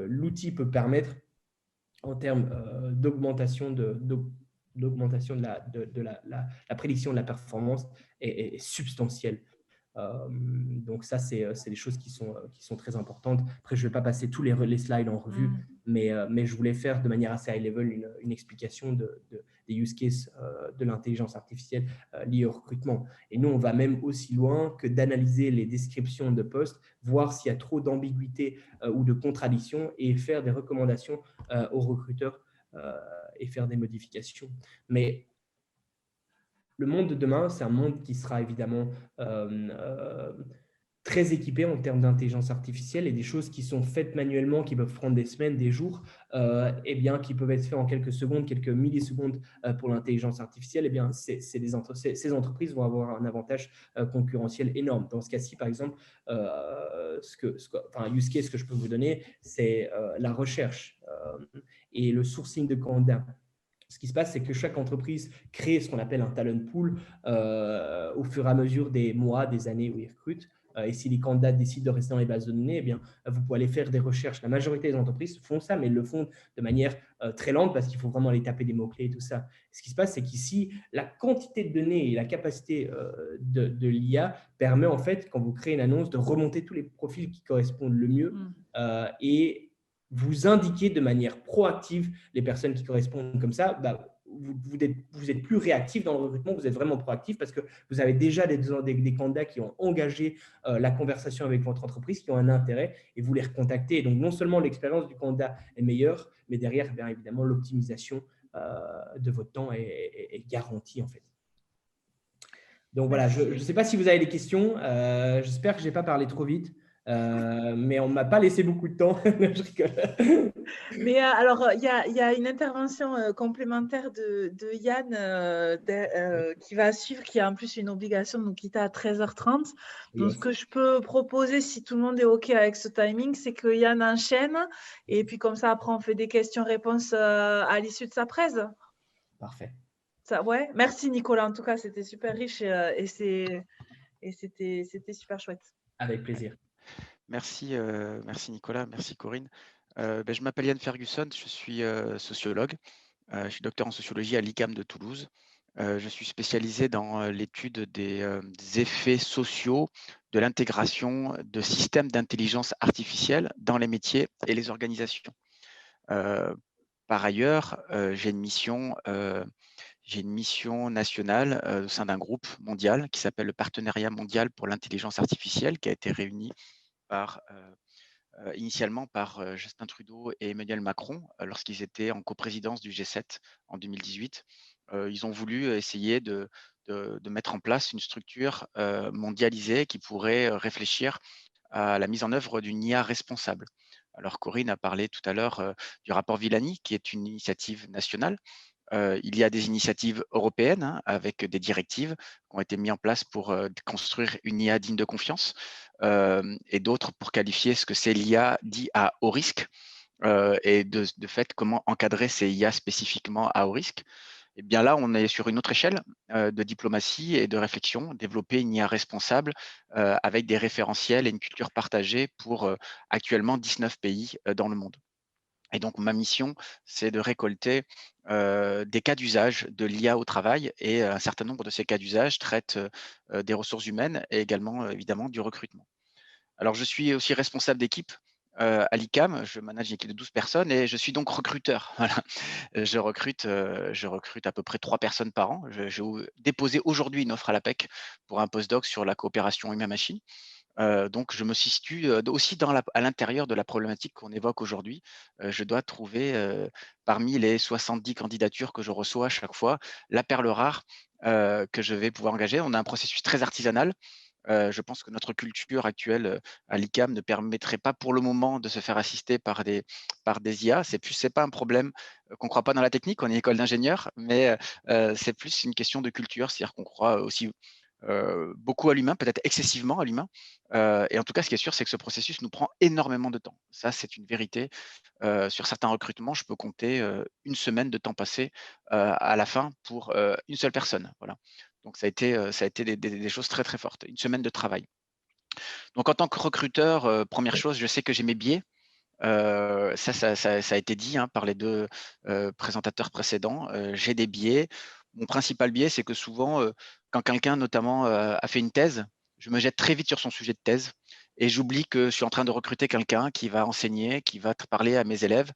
l'outil peut permettre en termes d'augmentation de la prédiction de la performance est substantielle. Donc ça, c'est des choses qui sont très importantes. Après, je ne vais pas passer tous les slides en revue, mais je voulais faire de manière assez high level une explication des use cases de l'intelligence artificielle liée au recrutement. Et nous, on va même aussi loin que d'analyser les descriptions de postes, voir s'il y a trop d'ambiguïté ou de contradictions et faire des recommandations aux recruteurs et faire des modifications. Mais le monde de demain, c'est un monde qui sera évidemment très équipé en termes d'intelligence artificielle, et des choses qui sont faites manuellement, qui peuvent prendre des semaines, des jours, qui peuvent être faites en quelques secondes, quelques millisecondes pour l'intelligence artificielle. Ces entreprises vont avoir un avantage concurrentiel énorme. Dans ce cas-ci, par exemple, un use case que je peux vous donner, c'est la recherche et le sourcing de candidats. Ce qui se passe, c'est que chaque entreprise crée ce qu'on appelle un talent pool au fur et à mesure des mois, des années où ils recrutent. Et si les candidats décident de rester dans les bases de données, eh bien, vous pouvez aller faire des recherches. La majorité des entreprises font ça, mais elles le font de manière très lente parce qu'il faut vraiment aller taper des mots-clés et tout ça. Ce qui se passe, c'est qu'ici, la quantité de données et la capacité de l'IA permet en fait, quand vous créez une annonce, de remonter tous les profils qui correspondent le mieux et vous indiquer de manière proactive les personnes qui correspondent comme ça. Vous êtes plus réactif dans le recrutement, vous êtes vraiment proactif parce que vous avez déjà des candidats qui ont engagé la conversation avec votre entreprise, qui ont un intérêt et vous les recontactez. Et donc, non seulement l'expérience du candidat est meilleure, mais derrière, bien évidemment, l'optimisation de votre temps est garantie en fait. Donc voilà, je ne sais pas si vous avez des questions. J'espère que je n'ai pas parlé trop vite. Mais on ne m'a pas laissé beaucoup de temps. Je rigole. Mais alors, il y a une intervention complémentaire de Yann qui va suivre, qui a en plus une obligation de nous quitter à 13h30. Donc, Yes. ce que je peux proposer, si tout le monde est OK avec ce timing, c'est que Yann enchaîne. Et puis, comme ça, après, on fait des questions-réponses à l'issue de sa presse. Parfait. Ça, ouais. Merci, Nicolas. En tout cas, c'était super riche et c'était super chouette. Avec plaisir. Merci, merci Nicolas, merci Corinne. Je m'appelle Yann Ferguson, je suis sociologue. Je suis docteur en sociologie à l'ICAM de Toulouse. Je suis spécialisé dans l'étude des effets sociaux de l'intégration de systèmes d'intelligence artificielle dans les métiers et les organisations. Par ailleurs, j'ai une mission nationale au sein d'un groupe mondial qui s'appelle le Partenariat mondial pour l'intelligence artificielle, qui a été réuni initialement par Justin Trudeau et Emmanuel Macron lorsqu'ils étaient en coprésidence du G7 en 2018. Ils ont voulu essayer de mettre en place une structure mondialisée qui pourrait réfléchir à la mise en œuvre d'une IA responsable. Alors Corinne a parlé tout à l'heure du rapport Villani, qui est une initiative nationale. Il y a des initiatives européennes avec des directives qui ont été mises en place pour construire une IA digne de confiance et d'autres pour qualifier ce que c'est l'IA dit à haut risque et de fait comment encadrer ces IA spécifiquement à haut risque. Et bien là, on est sur une autre échelle de diplomatie et de réflexion, développer une IA responsable avec des référentiels et une culture partagée pour actuellement 19 pays dans le monde. Et donc, ma mission, c'est de récolter des cas d'usage de l'IA au travail et un certain nombre de ces cas d'usage traitent des ressources humaines et également, évidemment, du recrutement. Alors, je suis aussi responsable d'équipe à l'ICAM. Je manage une équipe de 12 personnes et je suis donc recruteur. Voilà. Je recrute à peu près 3 personnes par an. J'ai déposé aujourd'hui une offre à l'APEC pour un postdoc sur la coopération humain-machine. Donc, je me situe aussi à l'intérieur de la problématique qu'on évoque aujourd'hui. Je dois trouver parmi les 70 candidatures que je reçois à chaque fois, la perle rare que je vais pouvoir engager. On a un processus très artisanal. Je pense que notre culture actuelle à l'ICAM ne permettrait pas pour le moment de se faire assister par des IA. C'est pas un problème qu'on ne croit pas dans la technique, on est une école d'ingénieurs, mais c'est plus une question de culture, c'est-à-dire qu'on croit aussi beaucoup à l'humain, peut-être excessivement à l'humain. Et en tout cas, ce qui est sûr, c'est que ce processus nous prend énormément de temps. Ça, c'est une vérité. Sur certains recrutements, je peux compter une semaine de temps passé à la fin pour une seule personne. Voilà. Donc, ça a été des choses très, très fortes. Une semaine de travail. Donc, en tant que recruteur, première chose, je sais que j'ai mes biais. Ça a été dit par les deux présentateurs précédents. J'ai des biais. Mon principal biais, c'est que souvent, quand quelqu'un notamment a fait une thèse, je me jette très vite sur son sujet de thèse et j'oublie que je suis en train de recruter quelqu'un qui va enseigner, qui va parler à mes élèves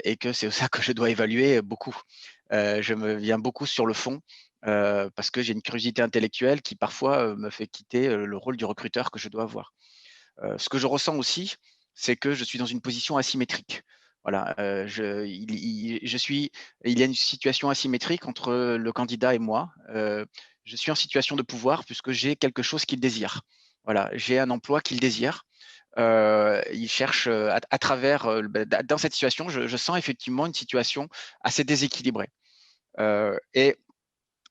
et que c'est ça que je dois évaluer beaucoup. Je me viens beaucoup sur le fond parce que j'ai une curiosité intellectuelle qui parfois me fait quitter le rôle du recruteur que je dois avoir. Ce que je ressens aussi, c'est que je suis dans une position asymétrique. Voilà, il y a une situation asymétrique entre le candidat et moi. Je suis en situation de pouvoir puisque j'ai quelque chose qu'il désire. Voilà, j'ai un emploi qu'il désire. Il cherche à travers, dans cette situation, je sens effectivement une situation assez déséquilibrée. Et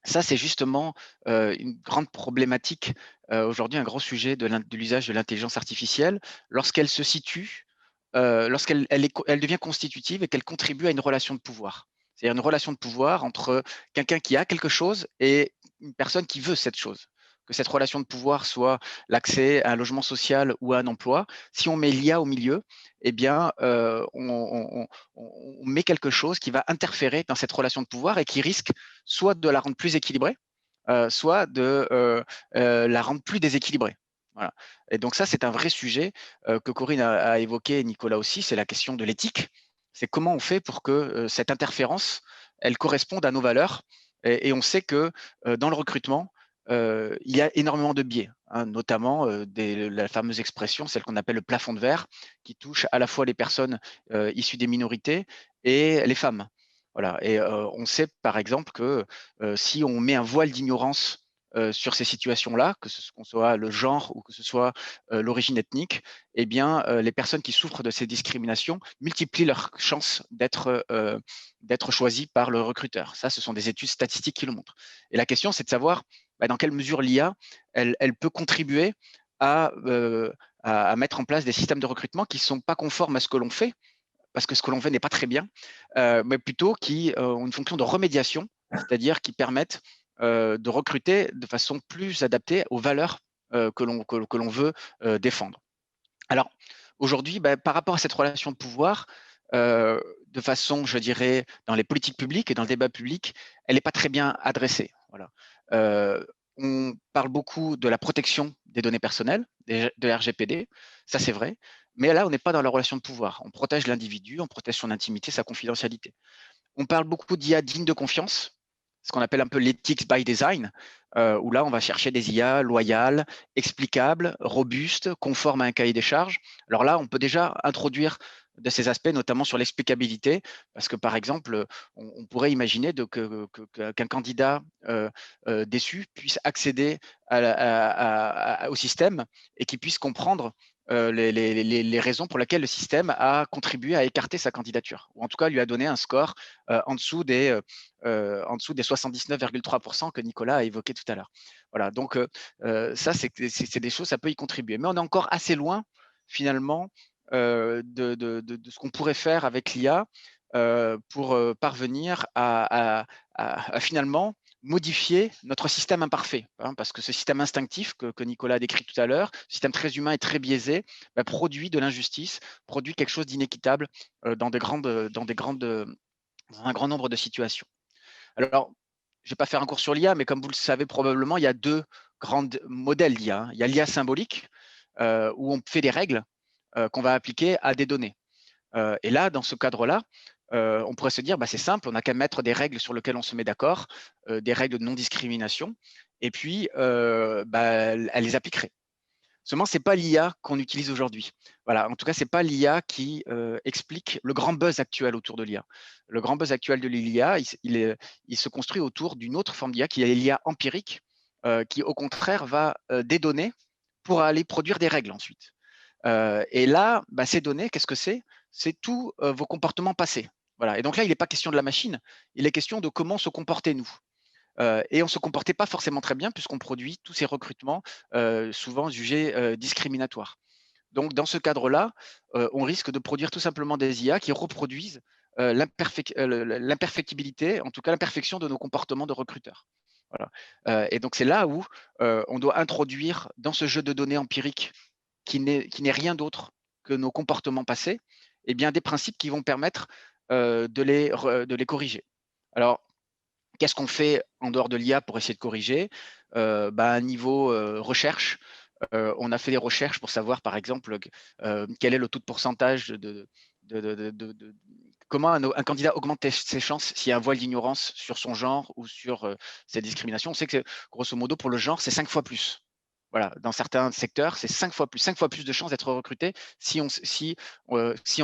ça, c'est justement une grande problématique aujourd'hui, un gros sujet de l'usage de l'intelligence artificielle lorsqu'elle se situe, lorsqu'elle devient constitutive et qu'elle contribue à une relation de pouvoir. C'est une relation de pouvoir entre quelqu'un qui a quelque chose et une personne qui veut cette chose. Que cette relation de pouvoir soit l'accès à un logement social ou à un emploi, si on met l'IA au milieu, eh bien, on met quelque chose qui va interférer dans cette relation de pouvoir et qui risque soit de la rendre plus équilibrée, soit de la rendre plus déséquilibrée. Voilà. Et donc ça, c'est un vrai sujet que Corinne a évoqué, et Nicolas aussi, c'est la question de l'éthique. C'est comment on fait pour que cette interférence, elle corresponde à nos valeurs. Et on sait que dans le recrutement, il y a énormément de biais, hein, notamment la fameuse expression, celle qu'on appelle le plafond de verre, qui touche à la fois les personnes issues des minorités et les femmes. Voilà. Et on sait par exemple que si on met un voile d'ignorance sur ces situations-là, que ce soit le genre ou que ce soit l'origine ethnique, eh bien, les personnes qui souffrent de ces discriminations multiplient leurs chances d'être choisies par le recruteur. Ça, ce sont des études statistiques qui le montrent. Et la question, c'est de savoir dans quelle mesure l'IA, elle peut contribuer à mettre en place des systèmes de recrutement qui ne sont pas conformes à ce que l'on fait, parce que ce que l'on fait n'est pas très bien, mais plutôt qui ont une fonction de remédiation, c'est-à-dire qui permettent de recruter de façon plus adaptée aux valeurs que l'on veut défendre. Alors, aujourd'hui, par rapport à cette relation de pouvoir, de façon, je dirais, dans les politiques publiques et dans le débat public, elle n'est pas très bien adressée. Voilà. On parle beaucoup de la protection des données personnelles, de RGPD, ça c'est vrai, mais là, on n'est pas dans la relation de pouvoir. On protège l'individu, on protège son intimité, sa confidentialité. On parle beaucoup d'IA digne de confiance, ce qu'on appelle un peu l'ethics by design, où là, on va chercher des IA loyales, explicables, robustes, conformes à un cahier des charges. Alors là, on peut déjà introduire de ces aspects, notamment sur l'explicabilité, parce que par exemple, on pourrait imaginer qu'un candidat déçu puisse accéder au système et qu'il puisse comprendre les raisons pour lesquelles le système a contribué à écarter sa candidature, ou en tout cas lui a donné un score en dessous des 79,3% que Nicolas a évoqué tout à l'heure. Voilà, donc ça, c'est des choses, ça peut y contribuer. Mais on est encore assez loin, finalement, de ce qu'on pourrait faire avec l'IA pour parvenir à finalement modifier notre système imparfait, hein, parce que ce système instinctif que Nicolas a décrit tout à l'heure, système très humain et très biaisé, produit de l'injustice, produit quelque chose d'inéquitable dans un grand nombre de situations. Alors, je ne vais pas faire un cours sur l'IA, mais comme vous le savez probablement, il y a deux grands modèles d'IA. Il y a l'IA symbolique, où on fait des règles qu'on va appliquer à des données. Et là, dans ce cadre-là, on pourrait se dire, c'est simple, on n'a qu'à mettre des règles sur lesquelles on se met d'accord, des règles de non-discrimination, et puis elle les appliquerait. Seulement, ce n'est pas l'IA qu'on utilise aujourd'hui. Voilà, en tout cas, ce n'est pas l'IA qui explique le grand buzz actuel autour de l'IA. Le grand buzz actuel de l'IA, il se construit autour d'une autre forme d'IA qui est l'IA empirique, qui au contraire va dédonner pour aller produire des règles ensuite. Et là, ces données, qu'est-ce que c'est? C'est tous vos comportements passés. Voilà. Et donc là, il n'est pas question de la machine, il est question de comment se comporter nous. Et on ne se comportait pas forcément très bien puisqu'on produit tous ces recrutements souvent jugés discriminatoires. Donc, dans ce cadre-là, on risque de produire tout simplement des IA qui reproduisent l'imperfectibilité, en tout cas l'imperfection de nos comportements de recruteurs. Voilà. Et donc, c'est là où on doit introduire dans ce jeu de données empiriques qui n'est rien d'autre que nos comportements passés, eh bien, des principes qui vont permettre de les corriger. Alors, qu'est-ce qu'on fait en dehors de l'IA pour essayer de corriger? À niveau recherche, on a fait des recherches pour savoir, par exemple, quel est le taux de pourcentage comment un candidat augmente ses chances s'il y a un voile d'ignorance sur son genre ou sur ses discriminations. On sait que, grosso modo, pour le genre, c'est 5 fois plus. Voilà, dans certains secteurs, c'est 5 fois plus de chances d'être recruté si on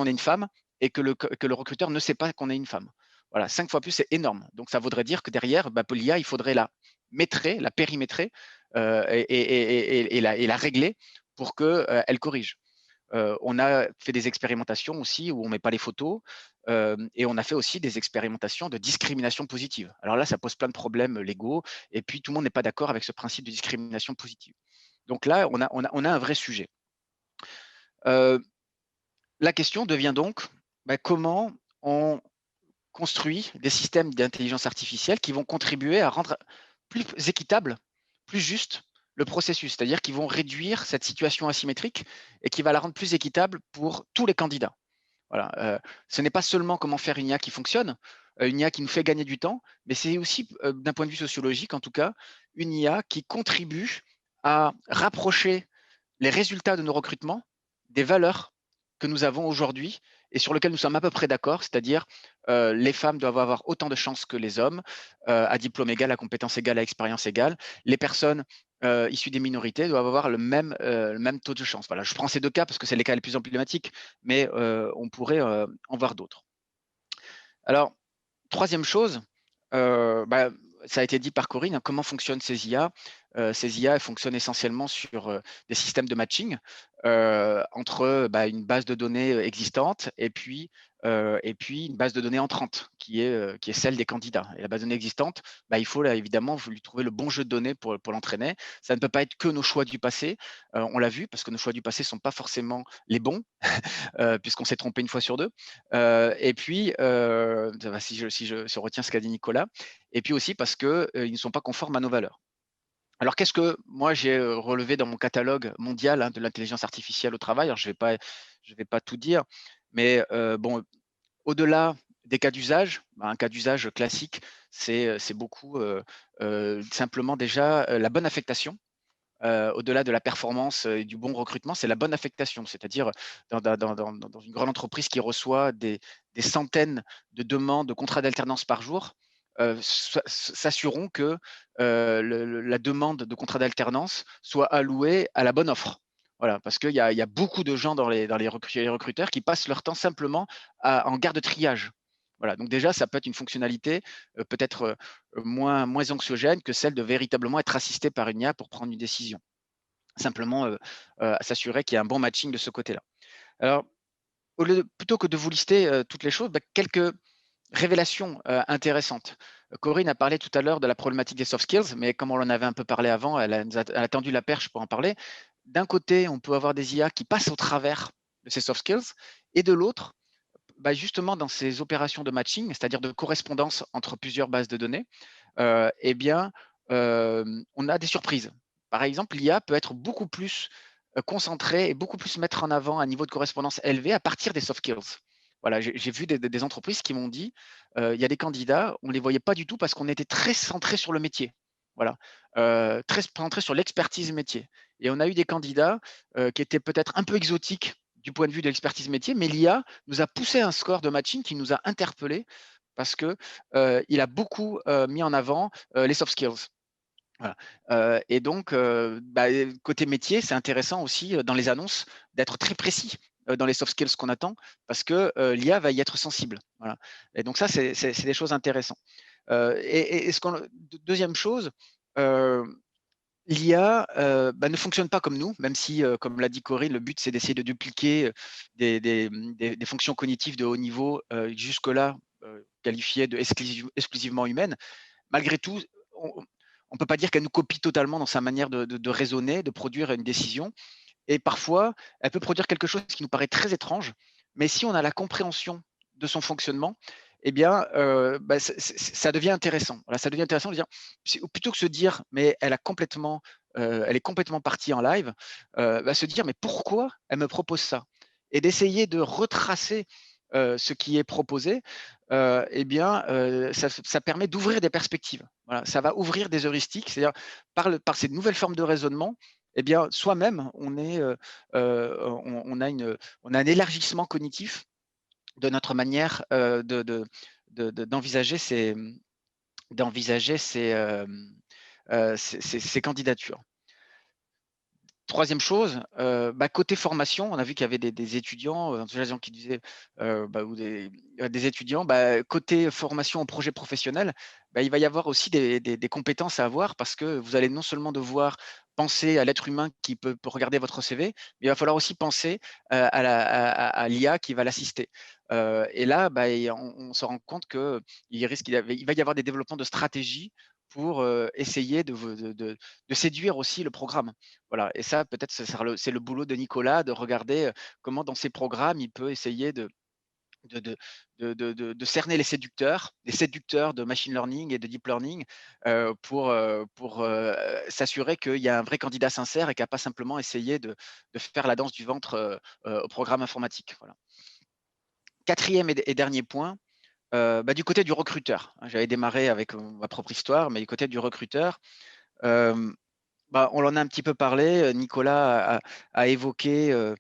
est une femme et que le recruteur ne sait pas qu'on est une femme. Voilà, 5 fois plus, c'est énorme. Donc, ça voudrait dire que derrière, pour l'IA, il faudrait la périmétrer et la régler pour qu'elle corrige. On a fait des expérimentations aussi où on ne met pas les photos et on a fait aussi des expérimentations de discrimination positive. Alors là, ça pose plein de problèmes légaux et puis tout le monde n'est pas d'accord avec ce principe de discrimination positive. Donc là, on a un vrai sujet. La question devient donc comment on construit des systèmes d'intelligence artificielle qui vont contribuer à rendre plus équitable, plus juste le processus, c'est-à-dire qu'ils vont réduire cette situation asymétrique et qui va la rendre plus équitable pour tous les candidats. Voilà, ce n'est pas seulement comment faire une IA qui fonctionne, une IA qui nous fait gagner du temps, mais c'est aussi, d'un point de vue sociologique en tout cas, une IA qui contribue à rapprocher les résultats de nos recrutements des valeurs que nous avons aujourd'hui et sur lesquelles nous sommes à peu près d'accord, c'est-à-dire les femmes doivent avoir autant de chances que les hommes, à diplôme égal, à compétence égale, à expérience égale. Les personnes issues des minorités doivent avoir le même taux de chance. Voilà, je prends ces 2 cas parce que c'est les cas les plus emblématiques, mais on pourrait en voir d'autres. Alors, troisième chose, ça a été dit par Corinne, hein, comment fonctionnent ces IA? Ces IA, elles fonctionnent essentiellement sur des systèmes de matching entre une base de données existante et puis une base de données entrante qui est celle des candidats. Et la base de données existante, il faut là, évidemment lui trouver le bon jeu de données pour l'entraîner. Ça ne peut pas être que nos choix du passé. On l'a vu parce que nos choix du passé ne sont pas forcément les bons. Puisqu'on s'est trompé une fois sur deux. Et puis, si je retiens ce qu'a dit Nicolas, et puis aussi parce qu'ils ne sont pas conformes à nos valeurs. Alors, qu'est-ce que moi j'ai relevé dans mon catalogue mondial de l'intelligence artificielle au travail? Alors, je vais pas tout dire, mais bon, au-delà des cas d'usage, un cas d'usage classique, c'est beaucoup simplement déjà la bonne affectation. Au-delà de la performance et du bon recrutement, c'est la bonne affectation. C'est-à-dire dans une grande entreprise qui reçoit des centaines de demandes de contrats d'alternance par jour, s'assurons que la demande de contrat d'alternance soit allouée à la bonne offre. Voilà, parce qu'il y a beaucoup de gens dans les recruteurs qui passent leur temps simplement en garde triage. Voilà, donc déjà, ça peut être une fonctionnalité peut-être moins anxiogène que celle de véritablement être assisté par une IA pour prendre une décision. Simplement s'assurer qu'il y a un bon matching de ce côté-là. Alors, plutôt que de vous lister toutes les choses, quelques révélations intéressantes. Corinne a parlé tout à l'heure de la problématique des soft skills, mais comme on en avait un peu parlé avant, elle a tendu la perche pour en parler. D'un côté, on peut avoir des IA qui passent au travers de ces soft skills, et de l'autre, justement dans ces opérations de matching, c'est-à-dire de correspondance entre plusieurs bases de données, on a des surprises. Par exemple, l'IA peut être beaucoup plus concentrée et beaucoup plus mettre en avant un niveau de correspondance élevé à partir des soft skills. Voilà, j'ai vu des entreprises qui m'ont dit, il y a des candidats, on ne les voyait pas du tout parce qu'on était très centré sur le métier. Voilà, très centré sur l'expertise métier. Et on a eu des candidats qui étaient peut-être un peu exotiques du point de vue de l'expertise métier, mais l'IA nous a poussé un score de matching qui nous a interpellés parce qu'il a beaucoup mis en avant les soft skills. Voilà. Et donc, côté métier, c'est intéressant aussi dans les annonces d'être très précis dans les soft skills qu'on attend parce que l'IA va y être sensible. Voilà. Et donc ça, c'est des choses intéressantes. Deuxième chose, l'IA ne fonctionne pas comme nous, même si, comme l'a dit Corinne, le but c'est d'essayer de dupliquer des fonctions cognitives de haut niveau jusque-là qualifiées de exclusivement humaines. Malgré tout, on ne peut pas dire qu'elle nous copie totalement dans sa manière de raisonner, de produire une décision. Et parfois, elle peut produire quelque chose qui nous paraît très étrange, mais si on a la compréhension de son fonctionnement, eh bien, ça devient intéressant. Voilà, ça devient intéressant de dire, plutôt que se dire, mais elle est complètement partie en live, se dire, mais pourquoi elle me propose ça? Et d'essayer de retracer ce qui est proposé, ça permet d'ouvrir des perspectives. Voilà, ça va ouvrir des heuristiques, c'est-à-dire par ces nouvelles formes de raisonnement, soi-même, on a un élargissement cognitif de notre manière d'envisager ces candidatures. Troisième chose, côté formation, on a vu qu'il y avait des étudiants, qui disaient, ou des étudiants, côté formation en projet professionnel, il va y avoir aussi des compétences à avoir parce que vous allez non seulement devoir penser à l'être humain qui peut regarder votre CV, mais il va falloir aussi penser à l'IA qui va l'assister. Et là, on se rend compte qu'il va y avoir des développements de stratégie pour essayer de séduire aussi le programme. Voilà, et ça, peut-être, c'est le boulot de Nicolas de regarder comment dans ses programmes, il peut essayer de cerner les séducteurs de machine learning et de deep learning pour s'assurer qu'il y a un vrai candidat sincère et qu'il n'a pas simplement essayé de faire la danse du ventre au programme informatique. Voilà. Quatrième et dernier point, du côté du recruteur. J'avais démarré avec ma propre histoire, mais du côté du recruteur, on en a un petit peu parlé. Nicolas a évoqué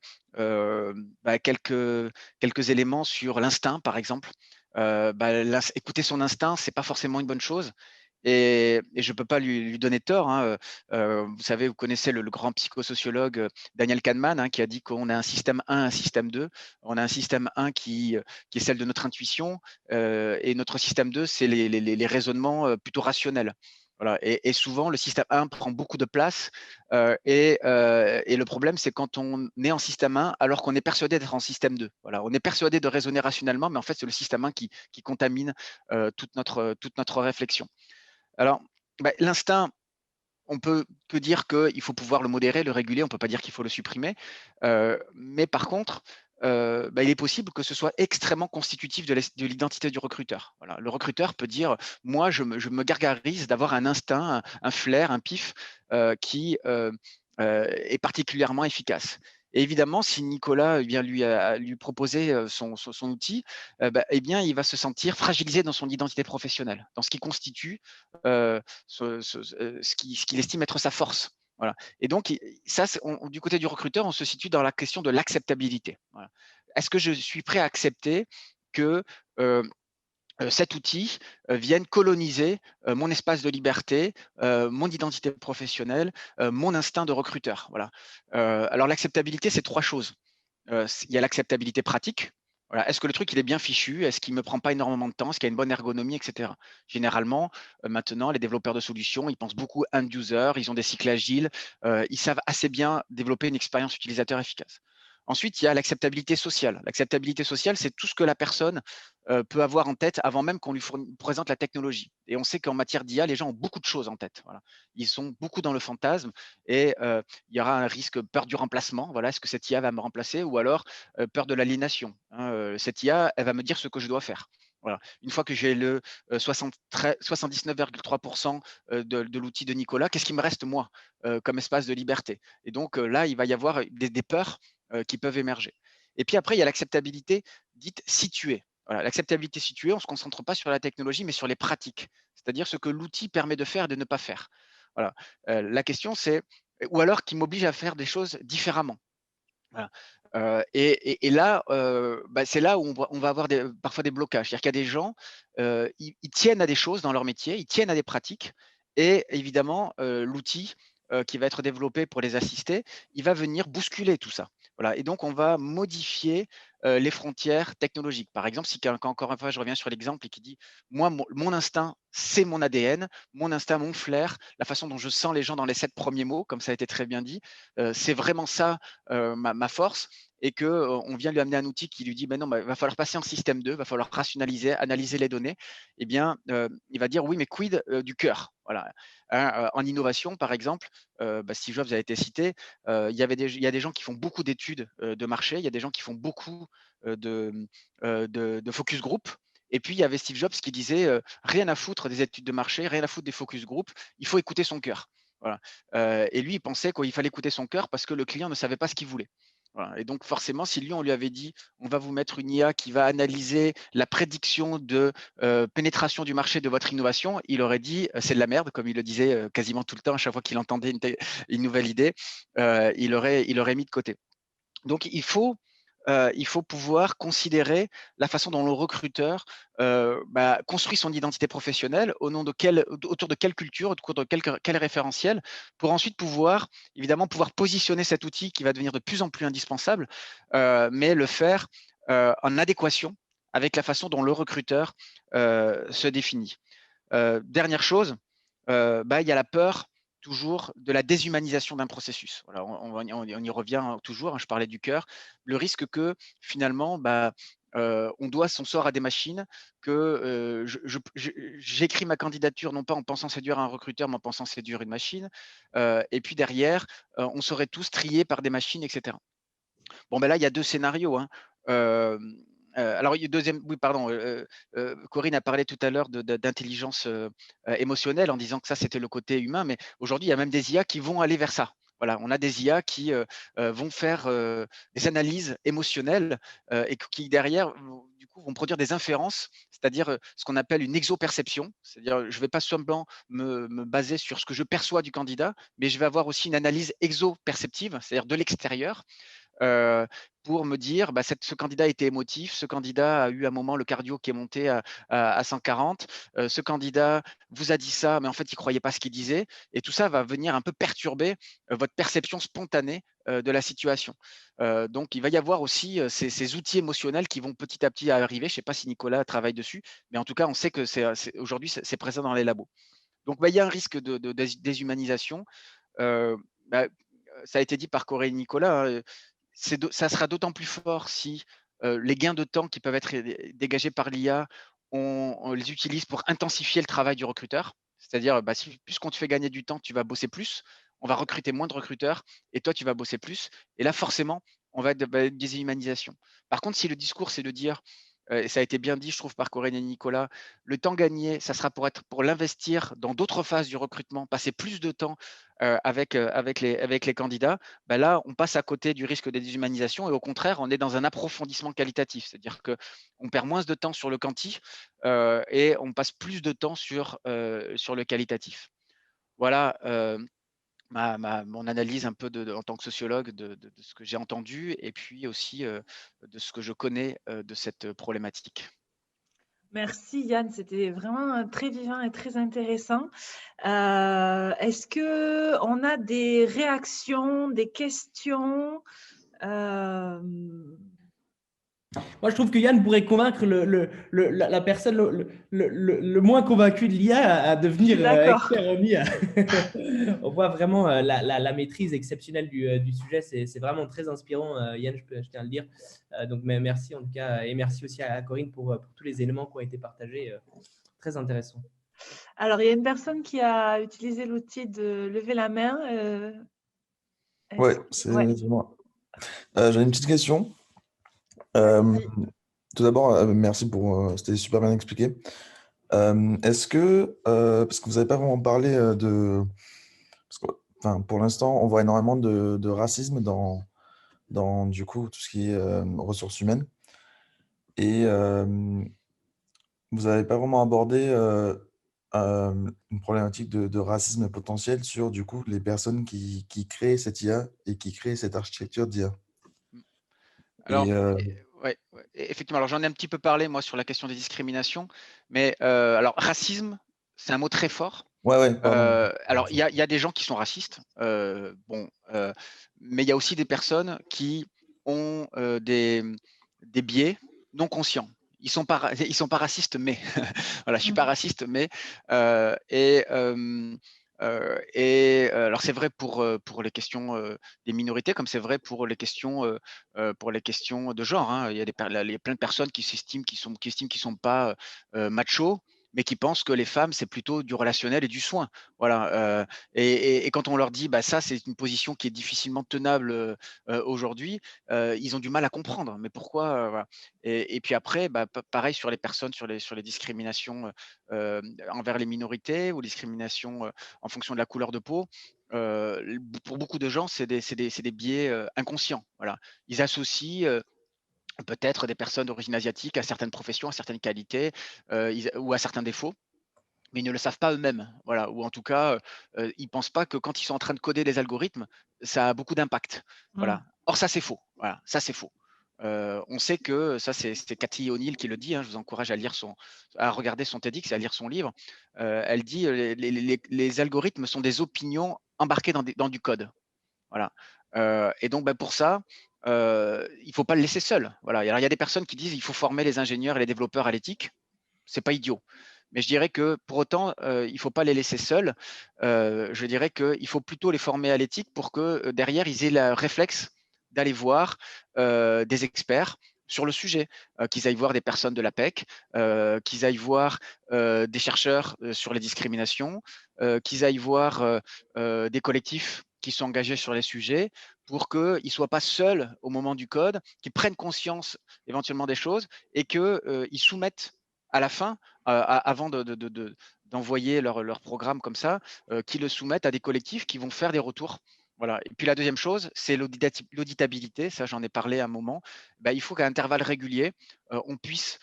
quelques éléments sur l'instinct, par exemple. Écouter son instinct, c'est pas forcément une bonne chose. Et je ne peux pas lui donner tort. Vous savez, vous connaissez le grand psychosociologue Daniel Kahneman, qui a dit qu'on a un système 1, un système 2. On a un système 1 qui est celle de notre intuition, et notre système 2, c'est les raisonnements plutôt rationnels. Voilà. Et souvent, le système 1 prend beaucoup de place. Et le problème, c'est quand on est en système 1 alors qu'on est persuadé d'être en système 2. Voilà. On est persuadé de raisonner rationnellement, mais en fait, c'est le système 1 qui contamine toute notre réflexion. Alors, l'instinct, on peut que dire qu'il faut pouvoir le modérer, le réguler, on ne peut pas dire qu'il faut le supprimer. Mais par contre, il est possible que ce soit extrêmement constitutif de l'identité du recruteur. Voilà. Le recruteur peut dire, moi, je me gargarise d'avoir un instinct, un flair, un pif qui est particulièrement efficace. Et évidemment, si Nicolas vient lui proposer son outil, il va se sentir fragilisé dans son identité professionnelle, dans ce qui constitue ce qu'il estime être sa force. Voilà. Et donc, ça, du côté du recruteur, on se situe dans la question de l'acceptabilité. Voilà. Est-ce que je suis prêt à accepter que cet outil vienne coloniser mon espace de liberté, mon identité professionnelle, mon instinct de recruteur. Voilà. Alors, l'acceptabilité, c'est 3 choses. Il y a l'acceptabilité pratique. Voilà. Est-ce que le truc il est bien fichu? Est-ce qu'il ne me prend pas énormément de temps? Est-ce qu'il y a une bonne ergonomie, etc. Généralement, maintenant, les développeurs de solutions, ils pensent beaucoup end-user, ils ont des cycles agiles, ils savent assez bien développer une expérience utilisateur efficace. Ensuite, il y a l'acceptabilité sociale. L'acceptabilité sociale, c'est tout ce que la personne peut avoir en tête avant même qu'on lui présente la technologie. Et on sait qu'en matière d'IA, les gens ont beaucoup de choses en tête. Voilà. Ils sont beaucoup dans le fantasme et il y aura un risque peur du remplacement. Voilà, est-ce que cette IA va me remplacer? Ou alors peur de l'aliénation. Cette IA, elle va me dire ce que je dois faire. Voilà. Une fois que j'ai le 79,3% de l'outil de Nicolas, qu'est-ce qui me reste moi comme espace de liberté? Et donc là, il va y avoir des peurs qui peuvent émerger. Et puis après, il y a l'acceptabilité dite située. Voilà, l'acceptabilité située, on ne se concentre pas sur la technologie, mais sur les pratiques, c'est-à-dire ce que l'outil permet de faire et de ne pas faire. Voilà. La question, c'est, ou alors qui m'oblige à faire des choses différemment. Voilà. Et là, c'est là où on va avoir parfois des blocages. C'est-à-dire qu'il y a des gens, ils tiennent à des choses dans leur métier, ils tiennent à des pratiques, et évidemment, l'outil qui va être développé pour les assister, il va venir bousculer tout ça. Voilà. Et donc, on va modifier les frontières technologiques. Par exemple, si quelqu'un, encore une fois, je reviens sur l'exemple et qui dit, moi, mon instinct, c'est mon ADN, mon instinct, mon flair, la façon dont je sens les gens dans les 7 premiers mots, comme ça a été très bien dit, c'est vraiment ça ma force, et qu'on vient lui amener un outil qui lui dit, non, il va falloir passer en système 2, il va falloir rationaliser, analyser les données, eh bien, il va dire, oui, mais quid du cœur? Voilà. En innovation, par exemple, Steve Jobs a été cité, il y a des gens qui font beaucoup d'études de marché, il y a des gens qui font beaucoup de focus group. Et puis, il y avait Steve Jobs qui disait, rien à foutre des études de marché, rien à foutre des focus group, il faut écouter son cœur. Voilà. Et lui, il pensait qu'il fallait écouter son cœur parce que le client ne savait pas ce qu'il voulait. Voilà. Et donc, forcément, si lui, on lui avait dit, on va vous mettre une IA qui va analyser la prédiction de pénétration du marché de votre innovation, il aurait dit, c'est de la merde, comme il le disait quasiment tout le temps, à chaque fois qu'il entendait une nouvelle idée, il aurait mis de côté. Donc, il faut pouvoir considérer la façon dont le recruteur construit son identité professionnelle autour de quelle culture, autour de quel référentiel, pour ensuite pouvoir positionner cet outil qui va devenir de plus en plus indispensable, mais le faire en adéquation avec la façon dont le recruteur se définit. Dernière chose, il y a la peur toujours de la déshumanisation d'un processus. Voilà, on y revient toujours, je parlais du cœur. Le risque que finalement, on doit son sort à des machines, que j'écris ma candidature non pas en pensant séduire un recruteur, mais en pensant séduire une machine. Et puis derrière, on serait tous triés par des machines, etc. Bon, là, il y a 2 scénarios. Alors, oui, pardon, Corinne a parlé tout à l'heure d'intelligence émotionnelle en disant que ça, c'était le côté humain, mais aujourd'hui, il y a même des IA qui vont aller vers ça. Voilà, on a des IA qui vont faire des analyses émotionnelles et qui, derrière, du coup, vont produire des inférences, c'est-à-dire ce qu'on appelle une exoperception. C'est-à-dire, je ne vais pas seulement me baser sur ce que je perçois du candidat, mais je vais avoir aussi une analyse exoperceptive, c'est-à-dire de l'extérieur, euh, pour me dire ce candidat était émotif, ce candidat a eu un moment le cardio qui est monté à 140, ce candidat vous a dit ça, mais en fait, il ne croyait pas ce qu'il disait. Et tout ça va venir un peu perturber votre perception spontanée de la situation. Donc, il va y avoir aussi ces outils émotionnels qui vont petit à petit arriver. Je ne sais pas si Nicolas travaille dessus, mais en tout cas, on sait que aujourd'hui, c'est présent dans les labos. Donc, il y a un risque de déshumanisation. Ça a été dit par Corée et Nicolas, hein, ça sera d'autant plus fort si les gains de temps qui peuvent être dégagés par l'IA, on les utilise pour intensifier le travail du recruteur. C'est-à-dire, puisqu'on te fait gagner du temps, tu vas bosser plus, on va recruter moins de recruteurs et toi, tu vas bosser plus. Et là, forcément, on va être des déshumanisations. Par contre, si le discours, c'est de dire, et ça a été bien dit, je trouve, par Corinne et Nicolas, le temps gagné, ça sera pour l'investir dans d'autres phases du recrutement, passer plus de temps avec les candidats. Là, on passe à côté du risque de déshumanisation et au contraire, on est dans un approfondissement qualitatif. C'est-à-dire qu'on perd moins de temps sur le quanti et on passe plus de temps sur le qualitatif. Voilà mon analyse un peu en tant que sociologue de ce que j'ai entendu et puis aussi de ce que je connais de cette problématique. Merci Yann, c'était vraiment très vivant et très intéressant. Est-ce qu'on a des réactions, des questions? Moi, je trouve que Yann pourrait convaincre la personne le moins convaincue de l'IA à devenir expert en IA. On voit vraiment la maîtrise exceptionnelle du sujet. C'est vraiment très inspirant, Yann, je tiens à le dire. Donc, merci en tout cas. Et merci aussi à Corinne pour tous les éléments qui ont été partagés. Très intéressant. Alors, il y a une personne qui a utilisé l'outil de lever la main. Ouais, c'est moi. J'ai une petite question. Tout d'abord, merci c'était super bien expliqué. Est-ce que, parce que vous n'avez pas vraiment parlé parce que, pour l'instant, on voit énormément de racisme dans du coup tout ce qui est ressources humaines. Et vous n'avez pas vraiment abordé une problématique de racisme potentiel sur du coup les personnes qui créent cette IA et qui créent cette architecture d'IA. Alors, ouais, effectivement, alors j'en ai un petit peu parlé moi sur la question des discriminations, mais alors racisme, c'est un mot très fort. Ouais, pardon. Alors il y a des gens qui sont racistes, mais il y a aussi des personnes qui ont des biais non conscients. Ils sont pas racistes, mais voilà, je suis pas raciste, mais alors c'est vrai pour les questions des minorités, comme c'est vrai pour les questions de genre. Hein. Il y a plein de personnes qui estiment qu'ils sont pas machos, mais qui pensent que les femmes, c'est plutôt du relationnel et du soin. Voilà. Et quand on leur dit, ça, c'est une position qui est difficilement tenable aujourd'hui, ils ont du mal à comprendre. Mais pourquoi voilà. Et puis après, pareil sur les personnes, sur les discriminations envers les minorités ou discriminations en fonction de la couleur de peau. Pour beaucoup de gens, c'est des biais inconscients. Voilà. Ils associent peut-être des personnes d'origine asiatique à certaines professions, à certaines qualités ou à certains défauts, mais ils ne le savent pas eux-mêmes. Voilà. Ou en tout cas, ils ne pensent pas que quand ils sont en train de coder des algorithmes, ça a beaucoup d'impact. Voilà. Or, ça, c'est faux. Voilà. Ça, c'est faux. On sait que ça, c'est Cathy O'Neill qui le dit. Hein, je vous encourage à regarder son TEDx et à lire son livre. Elle dit les algorithmes sont des opinions embarquées dans du code. Voilà. Et donc, pour ça, il ne faut pas le laisser seul. Voilà. Alors, il y a des personnes qui disent qu'il faut former les ingénieurs et les développeurs à l'éthique. C'est pas idiot. Mais je dirais que pour autant, il ne faut pas les laisser seuls. Je dirais qu'il faut plutôt les former à l'éthique pour que derrière, ils aient le réflexe d'aller voir des experts sur le sujet, qu'ils aillent voir des personnes de l'APEC, qu'ils aillent voir des chercheurs sur les discriminations, qu'ils aillent voir des collectifs qui sont engagés sur les sujets pour qu'ils ne soient pas seuls au moment du code, qu'ils prennent conscience éventuellement des choses et qu'ils soumettent à la fin, avant d'envoyer leur programme comme ça, qu'ils le soumettent à des collectifs qui vont faire des retours. Voilà. Et puis la deuxième chose, c'est l'auditabilité. Ça, j'en ai parlé à un moment. Il faut qu'à intervalles réguliers, on puisse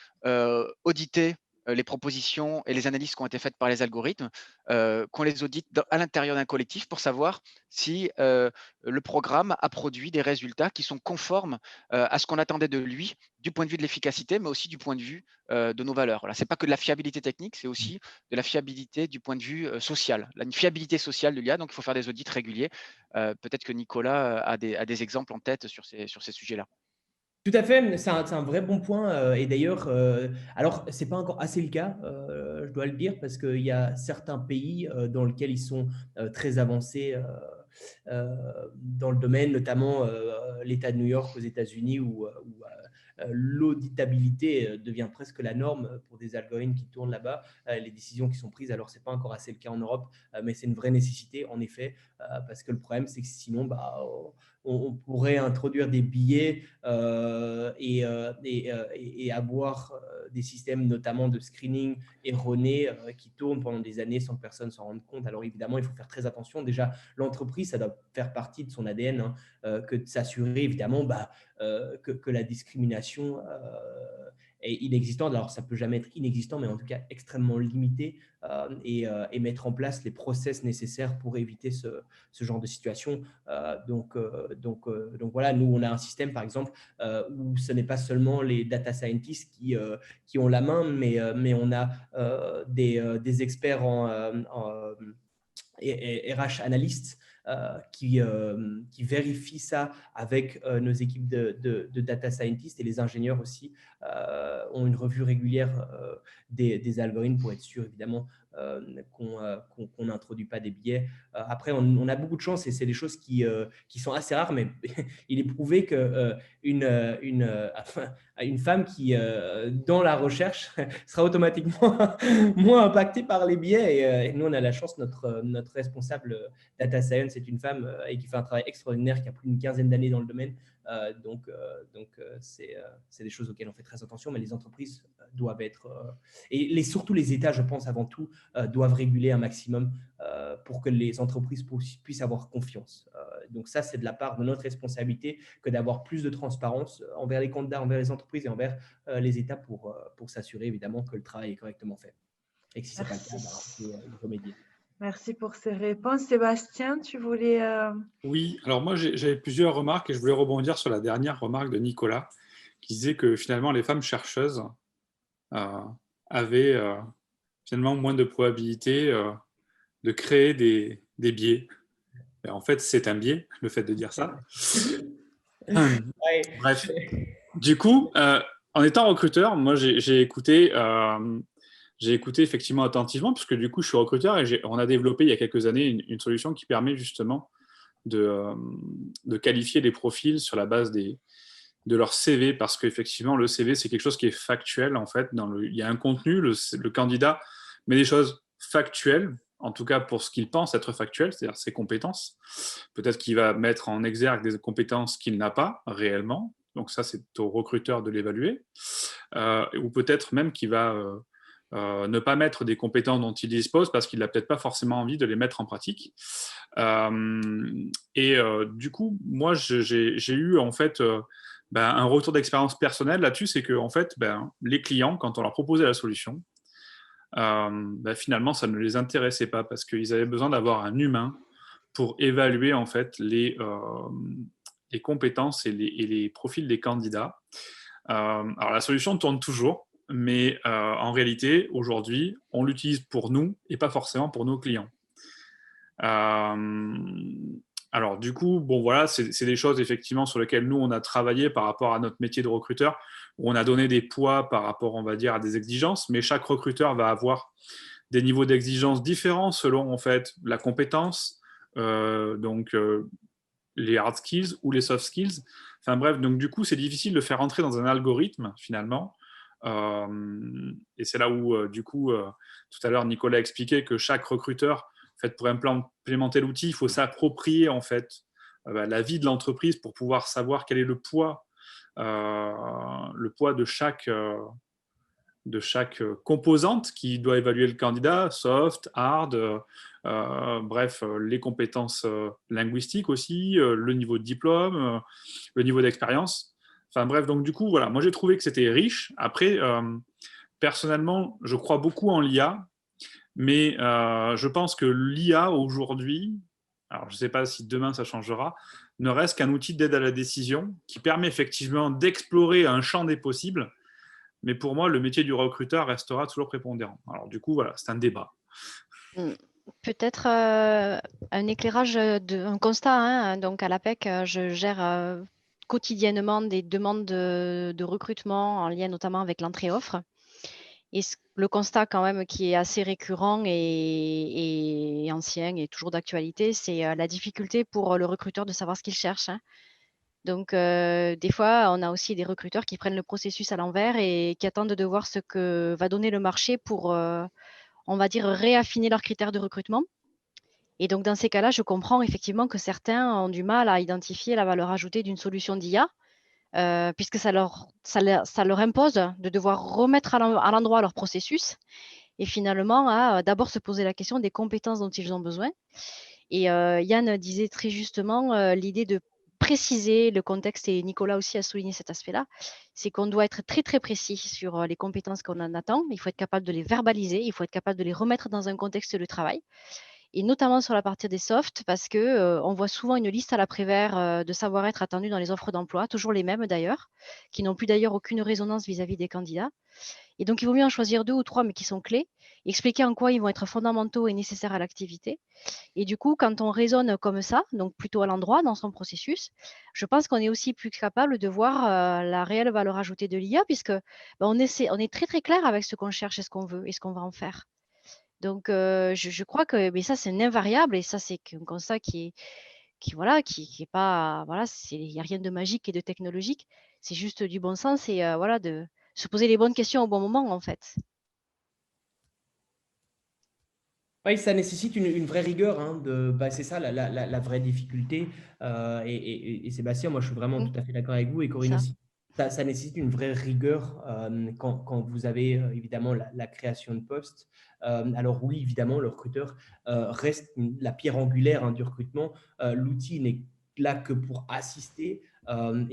auditer les propositions et les analyses qui ont été faites par les algorithmes, qu'on les audite à l'intérieur d'un collectif pour savoir si le programme a produit des résultats qui sont conformes à ce qu'on attendait de lui du point de vue de l'efficacité, mais aussi du point de vue de nos valeurs. Voilà, ce n'est pas que de la fiabilité technique, c'est aussi de la fiabilité du point de vue social, une fiabilité sociale de l'IA, donc il faut faire des audits réguliers. Peut-être que Nicolas a des exemples en tête sur ces sujets-là. Tout à fait, c'est un vrai bon point. Et d'ailleurs, alors, ce n'est pas encore assez le cas, je dois le dire, parce qu'il y a certains pays dans lesquels ils sont très avancés dans le domaine, notamment l'État de New York aux États-Unis, où l'auditabilité devient presque la norme pour des algorithmes qui tournent là-bas, les décisions qui sont prises. Alors, ce n'est pas encore assez le cas en Europe, mais c'est une vraie nécessité, en effet, parce que le problème, c'est que sinon, on pourrait introduire des biais et avoir des systèmes notamment de screening erronés qui tournent pendant des années sans que personne s'en rende compte. Alors évidemment, il faut faire très attention. Déjà, l'entreprise, ça doit faire partie de son ADN, que de s'assurer évidemment que la discrimination est inexistante. Alors ça ne peut jamais être inexistant, mais en tout cas extrêmement limité, et mettre en place les process nécessaires pour éviter ce genre de situation. Donc voilà, nous, on a un système, par exemple, où ce n'est pas seulement les data scientists qui ont la main, mais on a des experts en RH analystes qui vérifient ça avec nos équipes de data scientists, et les ingénieurs aussi ont une revue régulière des algorithmes pour être sûr, évidemment, qu'on n'introduit pas des biais. Après, on a beaucoup de chance, et c'est des choses qui sont assez rares, mais il est prouvé qu'une femme qui, dans la recherche, sera automatiquement moins impactée par les biais. Et nous, on a la chance, notre responsable data science est une femme et qui fait un travail extraordinaire, qui a plus d'une 15aine d'années dans le domaine. Donc c'est des choses auxquelles on fait très attention, mais les entreprises doivent être, et surtout les États, je pense, avant tout, doivent réguler un maximum pour que les entreprises puissent avoir confiance. Donc ça, c'est de la part de notre responsabilité que d'avoir plus de transparence envers les candidats, envers les entreprises et envers les États pour s'assurer évidemment que le travail est correctement fait. Et que si ce n'est pas le cas, on peut y remédier. Merci pour ces réponses. Sébastien, tu voulais… Oui, alors moi j'avais plusieurs remarques et je voulais rebondir sur la dernière remarque de Nicolas qui disait que finalement les femmes chercheuses avaient finalement moins de probabilité de créer des biais. Et en fait, c'est un biais, le fait de dire ça. Bref. Du coup, en étant recruteur, moi j'ai écouté effectivement attentivement, puisque du coup je suis recruteur et on a développé il y a quelques années une solution qui permet justement de qualifier les profils sur la base de leur CV, parce qu'effectivement le CV c'est quelque chose qui est factuel en fait. Il y a un contenu, le candidat met des choses factuelles, en tout cas pour ce qu'il pense être factuel, c'est-à-dire ses compétences. Peut-être qu'il va mettre en exergue des compétences qu'il n'a pas réellement, donc ça c'est au recruteur de l'évaluer, ou peut-être même qu'il va ne pas mettre des compétences dont il dispose parce qu'il n'a peut-être pas forcément envie de les mettre en pratique. Du coup, moi, j'ai eu en fait un retour d'expérience personnelle là-dessus, c'est que en fait, les clients, quand on leur proposait la solution, finalement, ça ne les intéressait pas parce qu'ils avaient besoin d'avoir un humain pour évaluer en fait les compétences et les profils des candidats. Alors, la solution tourne toujours, mais en réalité, aujourd'hui, on l'utilise pour nous et pas forcément pour nos clients. Alors, du coup, bon, voilà, c'est des choses effectivement sur lesquelles nous, on a travaillé par rapport à notre métier de recruteur, où on a donné des poids par rapport, on va dire, à des exigences, mais chaque recruteur va avoir des niveaux d'exigence différents selon, en fait, la compétence, les hard skills ou les soft skills. Enfin bref, donc du coup, c'est difficile de faire entrer dans un algorithme, finalement. Et c'est là où, du coup, tout à l'heure, Nicolas expliquait que chaque recruteur, en fait, pour implémenter l'outil, il faut s'approprier, en fait, la vie de l'entreprise pour pouvoir savoir quel est le poids de chaque composante qui doit évaluer le candidat, soft, hard, bref, les compétences linguistiques aussi, le niveau de diplôme, le niveau d'expérience. Enfin bref, donc du coup, voilà, moi j'ai trouvé que c'était riche. Après, personnellement, je crois beaucoup en l'IA, mais je pense que l'IA aujourd'hui, alors je ne sais pas si demain ça changera, ne reste qu'un outil d'aide à la décision qui permet effectivement d'explorer un champ des possibles. Mais pour moi, le métier du recruteur restera toujours prépondérant. Alors du coup, voilà, c'est un débat. Peut-être un éclairage, un constat. Hein. Donc à l'APEC, je gère quotidiennement des demandes de recrutement en lien notamment avec l'entrée-offre. Et le constat quand même qui est assez récurrent et ancien et toujours d'actualité, c'est la difficulté pour le recruteur de savoir ce qu'il cherche. Hein. Donc, des fois, on a aussi des recruteurs qui prennent le processus à l'envers et qui attendent de voir ce que va donner le marché pour, on va dire, réaffiner leurs critères de recrutement. Et donc, dans ces cas-là, je comprends effectivement que certains ont du mal à identifier la valeur ajoutée d'une solution d'IA, puisque ça leur impose de devoir remettre à l'endroit leur processus et finalement à d'abord se poser la question des compétences dont ils ont besoin. Et Yann disait très justement l'idée de préciser le contexte, et Nicolas aussi a souligné cet aspect-là, c'est qu'on doit être très très précis sur les compétences qu'on en attend. Il faut être capable de les verbaliser, il faut être capable de les remettre dans un contexte de travail. Et notamment sur la partie des softs, parce qu'on voit souvent une liste à l'après-vert de savoir-être attendus dans les offres d'emploi, toujours les mêmes d'ailleurs, qui n'ont plus d'ailleurs aucune résonance vis-à-vis des candidats. Et donc, il vaut mieux en choisir 2 ou 3, mais qui sont clés, expliquer en quoi ils vont être fondamentaux et nécessaires à l'activité. Et du coup, quand on raisonne comme ça, donc plutôt à l'endroit dans son processus, je pense qu'on est aussi plus capable de voir la réelle valeur ajoutée de l'IA, puisque on est très très clair avec ce qu'on cherche et ce qu'on veut et ce qu'on va en faire. Donc, je crois que mais ça, c'est un invariable et ça, c'est un constat qui est pas, voilà, il n'y a rien de magique et de technologique. C'est juste du bon sens et voilà, de se poser les bonnes questions au bon moment, en fait. Oui, ça nécessite une vraie rigueur, hein, c'est ça la vraie difficulté. Et Sébastien, moi je suis vraiment tout à fait d'accord avec vous, et Corinne Ça. aussi. Ça nécessite une vraie rigueur quand vous avez évidemment la création de postes. Alors oui, évidemment, le recruteur reste la pierre angulaire, hein, du recrutement. L'outil n'est là que pour assister dans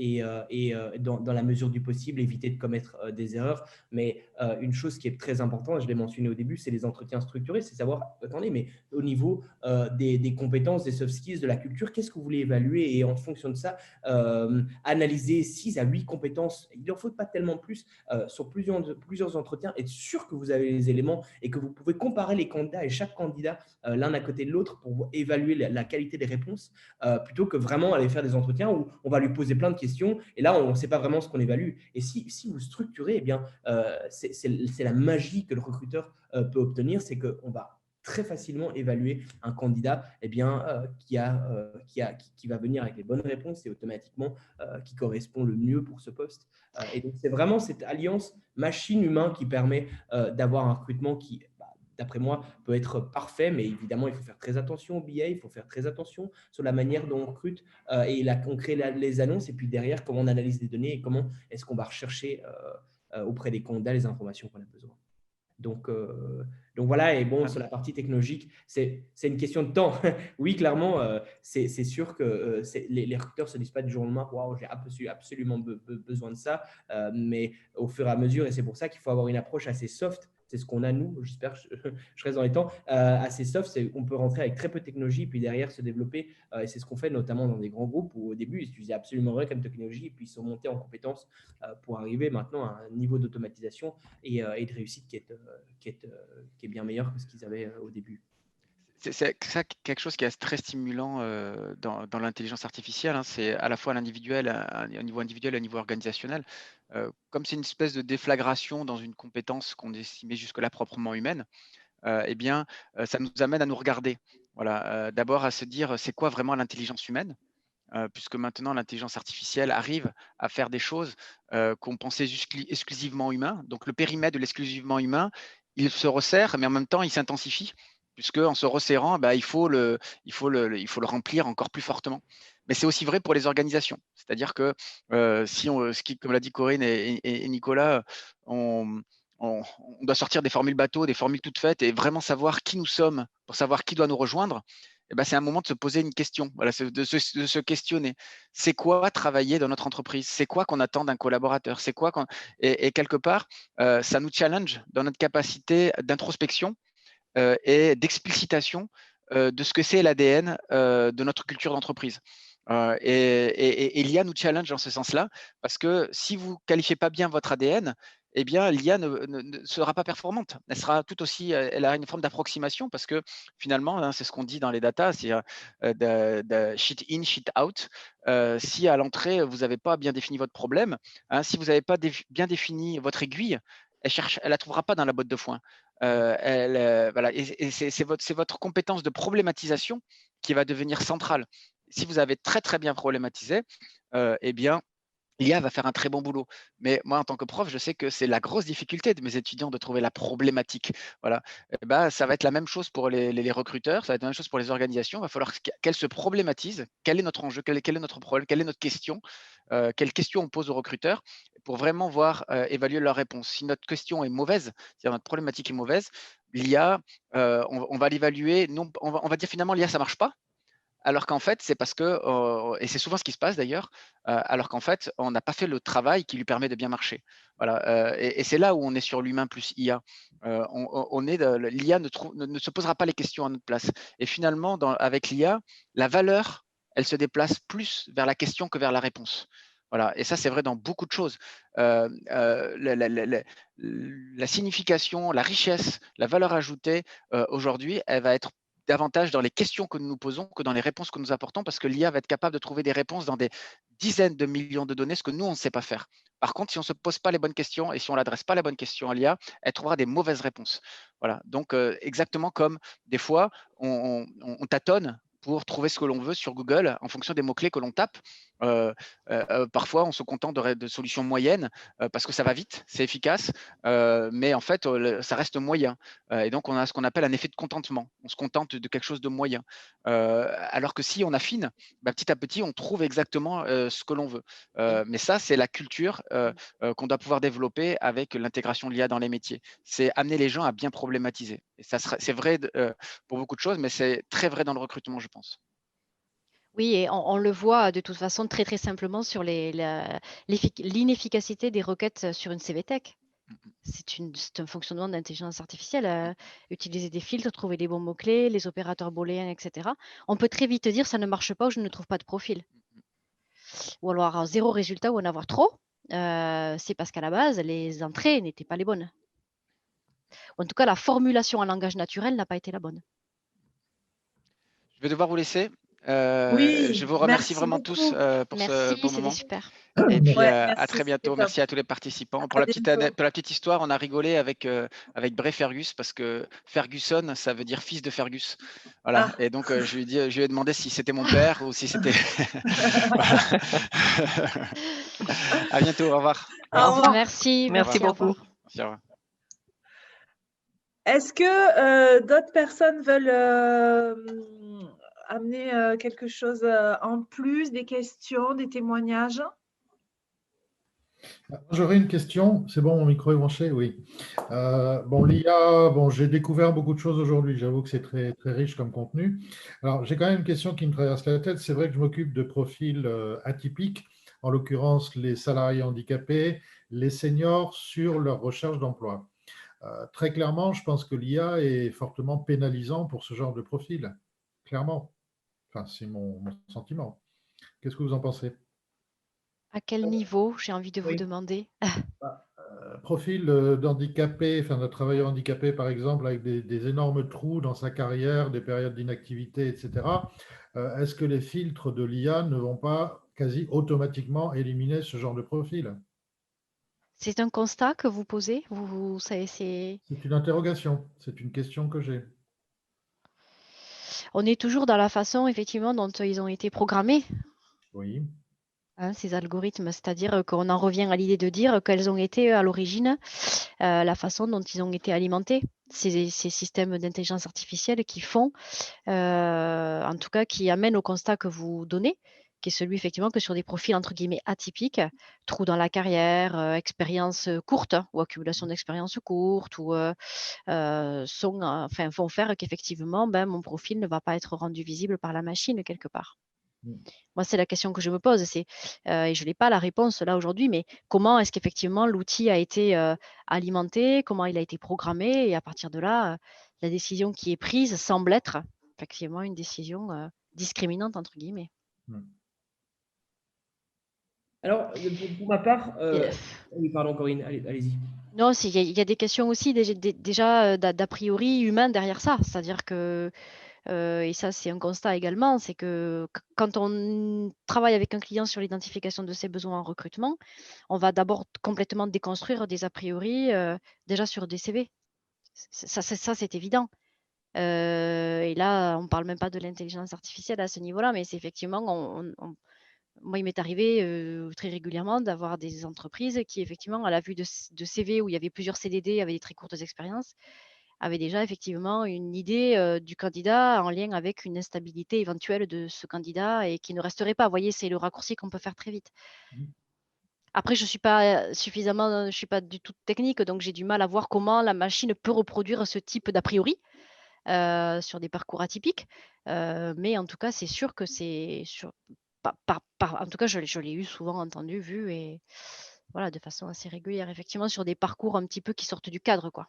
la mesure du possible, éviter de commettre des erreurs. Mais une chose qui est très importante, je l'ai mentionné au début, c'est les entretiens structurés, c'est savoir, attendez, mais au niveau des compétences, des soft skills, de la culture, qu'est-ce que vous voulez évaluer, et en fonction de ça, analyser 6 à 8 compétences, il n'en faut pas tellement plus, sur plusieurs entretiens, être sûr que vous avez les éléments et que vous pouvez comparer les candidats et chaque candidat l'un à côté de l'autre pour évaluer la qualité des réponses, plutôt que vraiment aller faire des entretiens où on va lui poser plein de questions et là on ne sait pas vraiment ce qu'on évalue. Et si vous structurez, eh bien, c'est la magie que le recruteur peut obtenir, c'est qu'on va très facilement évaluer un candidat, eh bien, qui va venir avec les bonnes réponses et automatiquement qui correspond le mieux pour ce poste. Et donc, c'est vraiment cette alliance machine-humain qui permet d'avoir un recrutement qui, d'après moi, peut être parfait, mais évidemment, il faut faire très attention au BA, il faut faire très attention sur la manière dont on recrute et là, on crée les annonces, et puis derrière, comment on analyse les données et comment est-ce qu'on va rechercher auprès des candidats les informations qu'on a besoin. Donc voilà, et bon, sur la partie technologique, c'est une question de temps. Oui, clairement, c'est sûr que les recruteurs ne se disent pas du jour au lendemain, waouh, j'ai absolument besoin de ça, mais au fur et à mesure, et c'est pour ça qu'il faut avoir une approche assez soft. C'est ce qu'on a, nous, j'espère que je reste dans les temps, assez soft. On peut rentrer avec très peu de technologie, puis derrière se développer. Et c'est ce qu'on fait notamment dans des grands groupes où au début, ils utilisaient absolument rien comme technologie, et puis ils sont montés en compétences pour arriver maintenant à un niveau d'automatisation et de réussite qui est bien meilleur que ce qu'ils avaient au début. C'est ça quelque chose qui est très stimulant dans l'intelligence artificielle, hein. C'est à la fois à niveau individuel et au niveau organisationnel. Comme c'est une espèce de déflagration dans une compétence qu'on estimait jusque-là proprement humaine, eh bien, ça nous amène à nous regarder. Voilà, d'abord à se dire, c'est quoi vraiment l'intelligence humaine? Puisque maintenant l'intelligence artificielle arrive à faire des choses qu'on pensait exclusivement humains. Donc le périmètre de l'exclusivement humain, il se resserre, mais en même temps, il s'intensifie, puisque en se resserrant, il faut le remplir encore plus fortement. Mais c'est aussi vrai pour les organisations. C'est-à-dire que comme l'a dit Corinne et Nicolas, on doit sortir des formules bateau, des formules toutes faites et vraiment savoir qui nous sommes pour savoir qui doit nous rejoindre. C'est un moment de se poser une question, voilà, de se questionner. C'est quoi travailler dans notre entreprise? C'est quoi qu'on attend d'un collaborateur? C'est quoi et quelque part, ça nous challenge dans notre capacité d'introspection et d'explicitation de ce que c'est l'ADN de notre culture d'entreprise. Et l'IA nous challenge dans ce sens-là, parce que si vous ne qualifiez pas bien votre ADN, eh bien, l'IA ne sera pas performante. Elle sera tout aussi, elle a une forme d'approximation, parce que finalement, c'est ce qu'on dit dans les datas, c'est de shit in, shit out. Si à l'entrée, vous n'avez pas bien défini votre problème, si vous n'avez pas bien défini votre aiguille, elle la trouvera pas dans la botte de foin. Voilà, et c'est votre compétence de problématisation qui va devenir centrale. Si vous avez très très bien problématisé, eh bien, l'IA va faire un très bon boulot. Mais moi, en tant que prof, je sais que c'est la grosse difficulté de mes étudiants de trouver la problématique. Voilà. Ça va être la même chose pour les recruteurs, ça va être la même chose pour les organisations. Il va falloir qu'elles se problématisent. Quel est notre enjeu? Quel est notre problème? Quelle est notre question? Quelles questions on pose aux recruteurs pour vraiment voir évaluer leur réponse. Si notre question est mauvaise, c'est-à-dire notre problématique est mauvaise, l'IA, on va l'évaluer. On va dire finalement l'IA, ça ne marche pas. Alors qu'en fait, c'est parce que, et c'est souvent ce qui se passe d'ailleurs, alors qu'en fait, on n'a pas fait le travail qui lui permet de bien marcher. Voilà, et c'est là où on est sur l'humain plus IA. L'IA ne se posera pas les questions à notre place. Et finalement, avec l'IA, la valeur, elle se déplace plus vers la question que vers la réponse. Voilà, et ça, c'est vrai dans beaucoup de choses. La signification, la richesse, la valeur ajoutée, aujourd'hui, elle va être davantage dans les questions que nous nous posons que dans les réponses que nous apportons, parce que l'IA va être capable de trouver des réponses dans des dizaines de millions de données, ce que nous, on ne sait pas faire. Par contre, si on ne se pose pas les bonnes questions et si on n'adresse pas la bonne question à l'IA, elle trouvera des mauvaises réponses. Voilà. Donc, exactement comme des fois, on tâtonne pour trouver ce que l'on veut sur Google en fonction des mots-clés que l'on tape. Parfois, on se contente de solutions moyennes parce que ça va vite, c'est efficace, mais en fait, ça reste moyen. Et donc, on a ce qu'on appelle un effet de contentement. On se contente de quelque chose de moyen. Alors que si on affine, petit à petit, on trouve exactement ce que l'on veut. Mais ça, c'est la culture qu'on doit pouvoir développer avec l'intégration de l'IA dans les métiers. C'est amener les gens à bien problématiser. Et c'est vrai pour beaucoup de choses, mais c'est très vrai dans le recrutement, je pense. Oui, et on le voit de toute façon très très simplement sur l'inefficacité des requêtes sur une CVTech. C'est un fonctionnement d'intelligence artificielle. Utiliser des filtres, trouver les bons mots-clés, les opérateurs booléens, etc. On peut très vite dire ça ne marche pas ou je ne trouve pas de profil. Ou alors avoir 0 résultat ou en avoir trop. C'est parce qu'à la base, les entrées n'étaient pas les bonnes. En tout cas, la formulation en langage naturel n'a pas été la bonne. Je vais devoir vous laisser. Oui, je vous remercie merci vraiment beaucoup. tous pour ce beau C'était moment. super. Et puis Ouais, à merci, très bientôt. c'était top. Merci à tous les participants. À Pour la bientôt. petite histoire, on a rigolé avec Bray Fergus parce que Ferguson, ça veut dire fils de Fergus. Voilà. Ah. Et donc je lui ai demandé si c'était mon père ou si c'était. À bientôt. Au revoir. Au revoir. Merci. Merci Au beaucoup. revoir. Merci, au revoir. Est-ce que d'autres personnes veulent amener quelque chose en plus, des questions, des témoignages? J'aurais une question. C'est bon, mon micro est branché? Oui. Bon, l'IA, j'ai découvert beaucoup de choses aujourd'hui. J'avoue que c'est très, très riche comme contenu. Alors, j'ai quand même une question qui me traverse la tête. C'est vrai que je m'occupe de profils atypiques, en l'occurrence les salariés handicapés, les seniors sur leur recherche d'emploi. Très clairement, je pense que l'IA est fortement pénalisant pour ce genre de profil. Clairement. Enfin, c'est mon sentiment. Qu'est-ce que vous en pensez? À quel niveau, j'ai envie de vous Oui. demander? Profil d'handicapé, enfin de travailleur handicapé par exemple, avec des énormes trous dans sa carrière, des périodes d'inactivité, etc. Est-ce que les filtres de l'IA ne vont pas quasi automatiquement éliminer ce genre de profil? C'est un constat que vous posez? C'est C'est une interrogation, c'est une question que j'ai. On est toujours dans la façon, effectivement, dont ils ont été programmés, Oui. ces algorithmes, c'est-à-dire qu'on en revient à l'idée de dire quelles ont été à l'origine la façon dont ils ont été alimentés. ces systèmes d'intelligence artificielle qui font, en tout cas, qui amènent au constat que vous donnez, qui est celui effectivement que sur des profils entre guillemets atypiques, trous dans la carrière, expérience courte ou accumulation d'expériences courtes ou vont faire qu'effectivement, mon profil ne va pas être rendu visible par la machine quelque part. Moi, c'est la question que je me pose, et je n'ai pas la réponse là aujourd'hui, mais comment est-ce qu'effectivement l'outil a été alimenté, comment il a été programmé, et à partir de là, la décision qui est prise semble être effectivement une décision discriminante, entre guillemets. Alors, pour ma part, oui, pardon, Corinne, allez-y. Non, il y a des questions aussi déjà d'a priori humain derrière ça, c'est-à-dire que et ça, c'est un constat également, c'est que quand on travaille avec un client sur l'identification de ses besoins en recrutement, on va d'abord complètement déconstruire des a priori déjà sur des CV. Ça, c'est évident. Et là, on ne parle même pas de l'intelligence artificielle à ce niveau-là, mais c'est effectivement, moi, il m'est arrivé très régulièrement d'avoir des entreprises qui, effectivement, à la vue de CV où il y avait plusieurs CDD avec des très courtes expériences, avait déjà effectivement une idée du candidat en lien avec une instabilité éventuelle de ce candidat et qui ne resterait pas. Vous voyez, c'est le raccourci qu'on peut faire très vite. Après, je ne suis pas je suis pas du tout technique, donc j'ai du mal à voir comment la machine peut reproduire ce type d'a priori sur des parcours atypiques. Mais en tout cas, c'est sûr que c'est en tout cas, je l'ai eu souvent entendu, vu, et voilà, de façon assez régulière, effectivement, sur des parcours un petit peu qui sortent du cadre, quoi.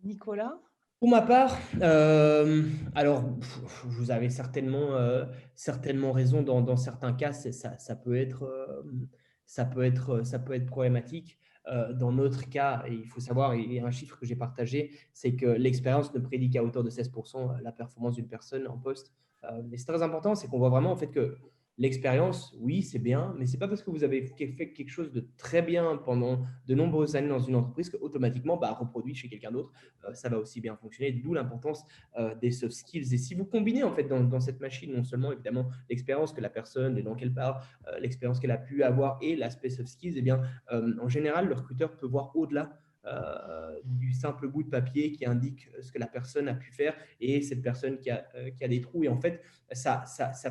Nicolas? Pour ma part, alors vous avez certainement raison dans certains cas, ça peut être problématique. Dans notre cas, et il faut savoir, et un chiffre que j'ai partagé, c'est que l'expérience ne prédit qu'à hauteur de 16% la performance d'une personne en poste. Mais c'est très important, c'est qu'on voit vraiment en fait que l'expérience, oui, c'est bien, mais ce n'est pas parce que vous avez fait quelque chose de très bien pendant de nombreuses années dans une entreprise qu'automatiquement, reproduit chez quelqu'un d'autre, ça va aussi bien fonctionner. D'où l'importance des soft skills. Et si vous combinez en fait dans cette machine, non seulement évidemment l'expérience que la personne et dont elle parle, l'expérience qu'elle a pu avoir et l'aspect soft skills, eh bien, en général, le recruteur peut voir au-delà du simple bout de papier qui indique ce que la personne a pu faire et cette personne qui a des trous. Et en fait, ça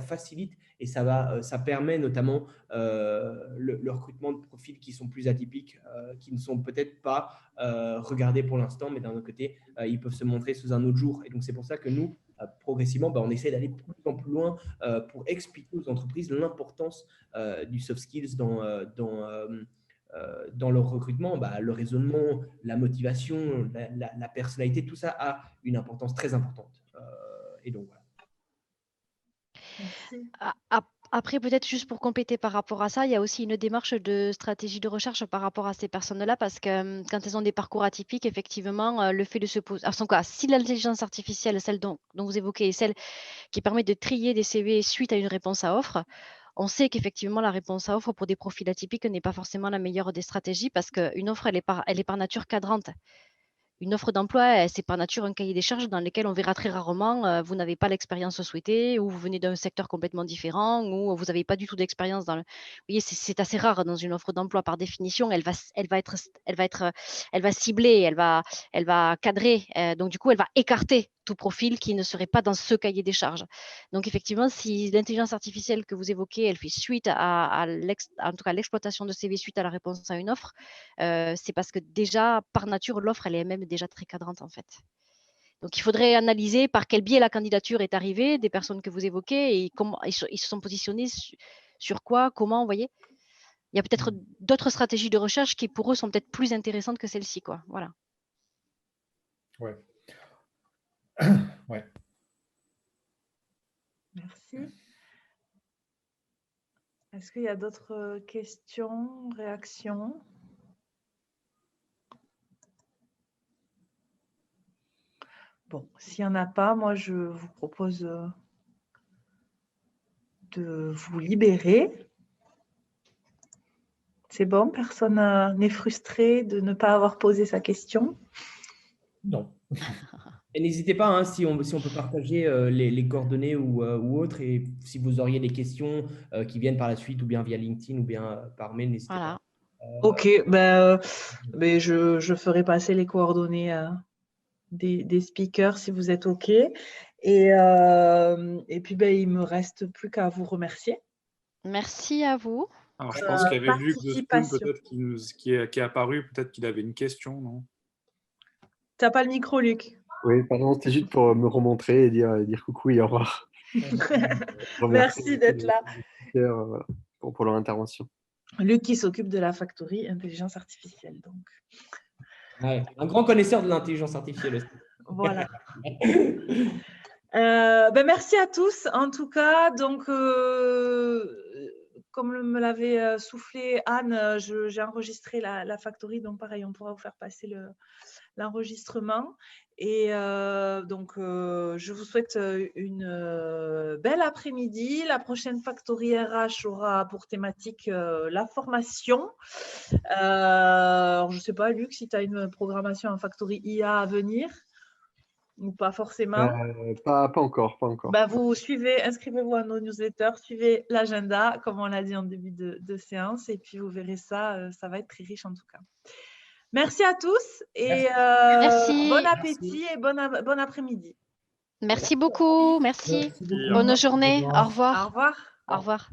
facilite et ça permet notamment le recrutement de profils qui sont plus atypiques, qui ne sont peut-être pas regardés pour l'instant, mais d'un autre côté, ils peuvent se montrer sous un autre jour. Et donc, c'est pour ça que nous, progressivement, on essaie d'aller de plus en plus loin pour expliquer aux entreprises l'importance du soft skills dans leur recrutement. Le raisonnement, la motivation, la personnalité, tout ça a une importance très importante. Et donc, voilà. Merci. Après, peut-être juste pour compléter par rapport à ça, il y a aussi une démarche de stratégie de recherche par rapport à ces personnes-là, parce que quand elles ont des parcours atypiques, effectivement, le fait de se poser… Si l'intelligence artificielle, celle dont vous évoquez, est celle qui permet de trier des CV suite à une réponse à offre, on sait qu'effectivement, la réponse à offre pour des profils atypiques n'est pas forcément la meilleure des stratégies, parce qu'une offre, elle est par nature cadrante. Une offre d'emploi, c'est par nature un cahier des charges dans lequel on verra très rarement vous n'avez pas l'expérience souhaitée, ou vous venez d'un secteur complètement différent, ou vous n'avez pas du tout d'expérience dans le… Vous voyez, c'est assez rare dans une offre d'emploi. Par définition, elle va cibler, elle va cadrer. Donc, du coup, elle va écarter tout profil qui ne serait pas dans ce cahier des charges. Donc, effectivement, si l'intelligence artificielle que vous évoquez, elle fait suite en tout cas l'exploitation de CV suite à la réponse à une offre, c'est parce que déjà, par nature, l'offre, elle est même déjà très cadrante, en fait. Donc, il faudrait analyser par quel biais la candidature est arrivée, des personnes que vous évoquez, et comment ils se sont positionnés sur quoi, comment, vous voyez. Il y a peut-être d'autres stratégies de recherche qui, pour eux, sont peut-être plus intéressantes que celle-ci, quoi. Voilà. Ouais. Ouais. Merci. Est-ce qu'il y a d'autres questions, réactions? Bon, s'il n'y en a pas, moi, je vous propose de vous libérer. C'est bon, personne n'est frustré de ne pas avoir posé sa question? Non. Et n'hésitez pas, si on peut partager les coordonnées ou autres, et si vous auriez des questions qui viennent par la suite, ou bien via LinkedIn, ou bien par mail, n'hésitez pas. Ok, mais je ferai passer les coordonnées des speakers si vous êtes OK. Et puis, il ne me reste plus qu'à vous remercier. Merci à vous. Alors, je pense qu'il y avait Luc de Spoon, participation. peut-être, qui est apparu. Peut-être qu'il avait une question, non? Tu n'as pas le micro, Luc. Oui, pardon, c'était juste pour me remontrer et dire coucou et au revoir. Merci d'être là. Pour leur intervention. Luc qui s'occupe de la factory intelligence artificielle. Donc. Ouais, un grand connaisseur de l'intelligence artificielle aussi. Voilà. Merci à tous. En tout cas, donc, comme me l'avait soufflé Anne, j'ai enregistré la factory. Donc, pareil, on pourra vous faire passer l'enregistrement. Et donc, je vous souhaite une belle après-midi. La prochaine Factory RH aura pour thématique la formation. Alors, je ne sais pas, Luc, si tu as une programmation en Factory IA à venir ou pas forcément. Pas encore. Vous suivez, inscrivez-vous à nos newsletters, suivez l'agenda, comme on l'a dit en début de séance, et puis vous verrez ça, ça va être très riche en tout cas. Merci à tous et bon appétit et bon après-midi. Merci beaucoup. Merci. Bonne journée. Au revoir. Au revoir. Au revoir.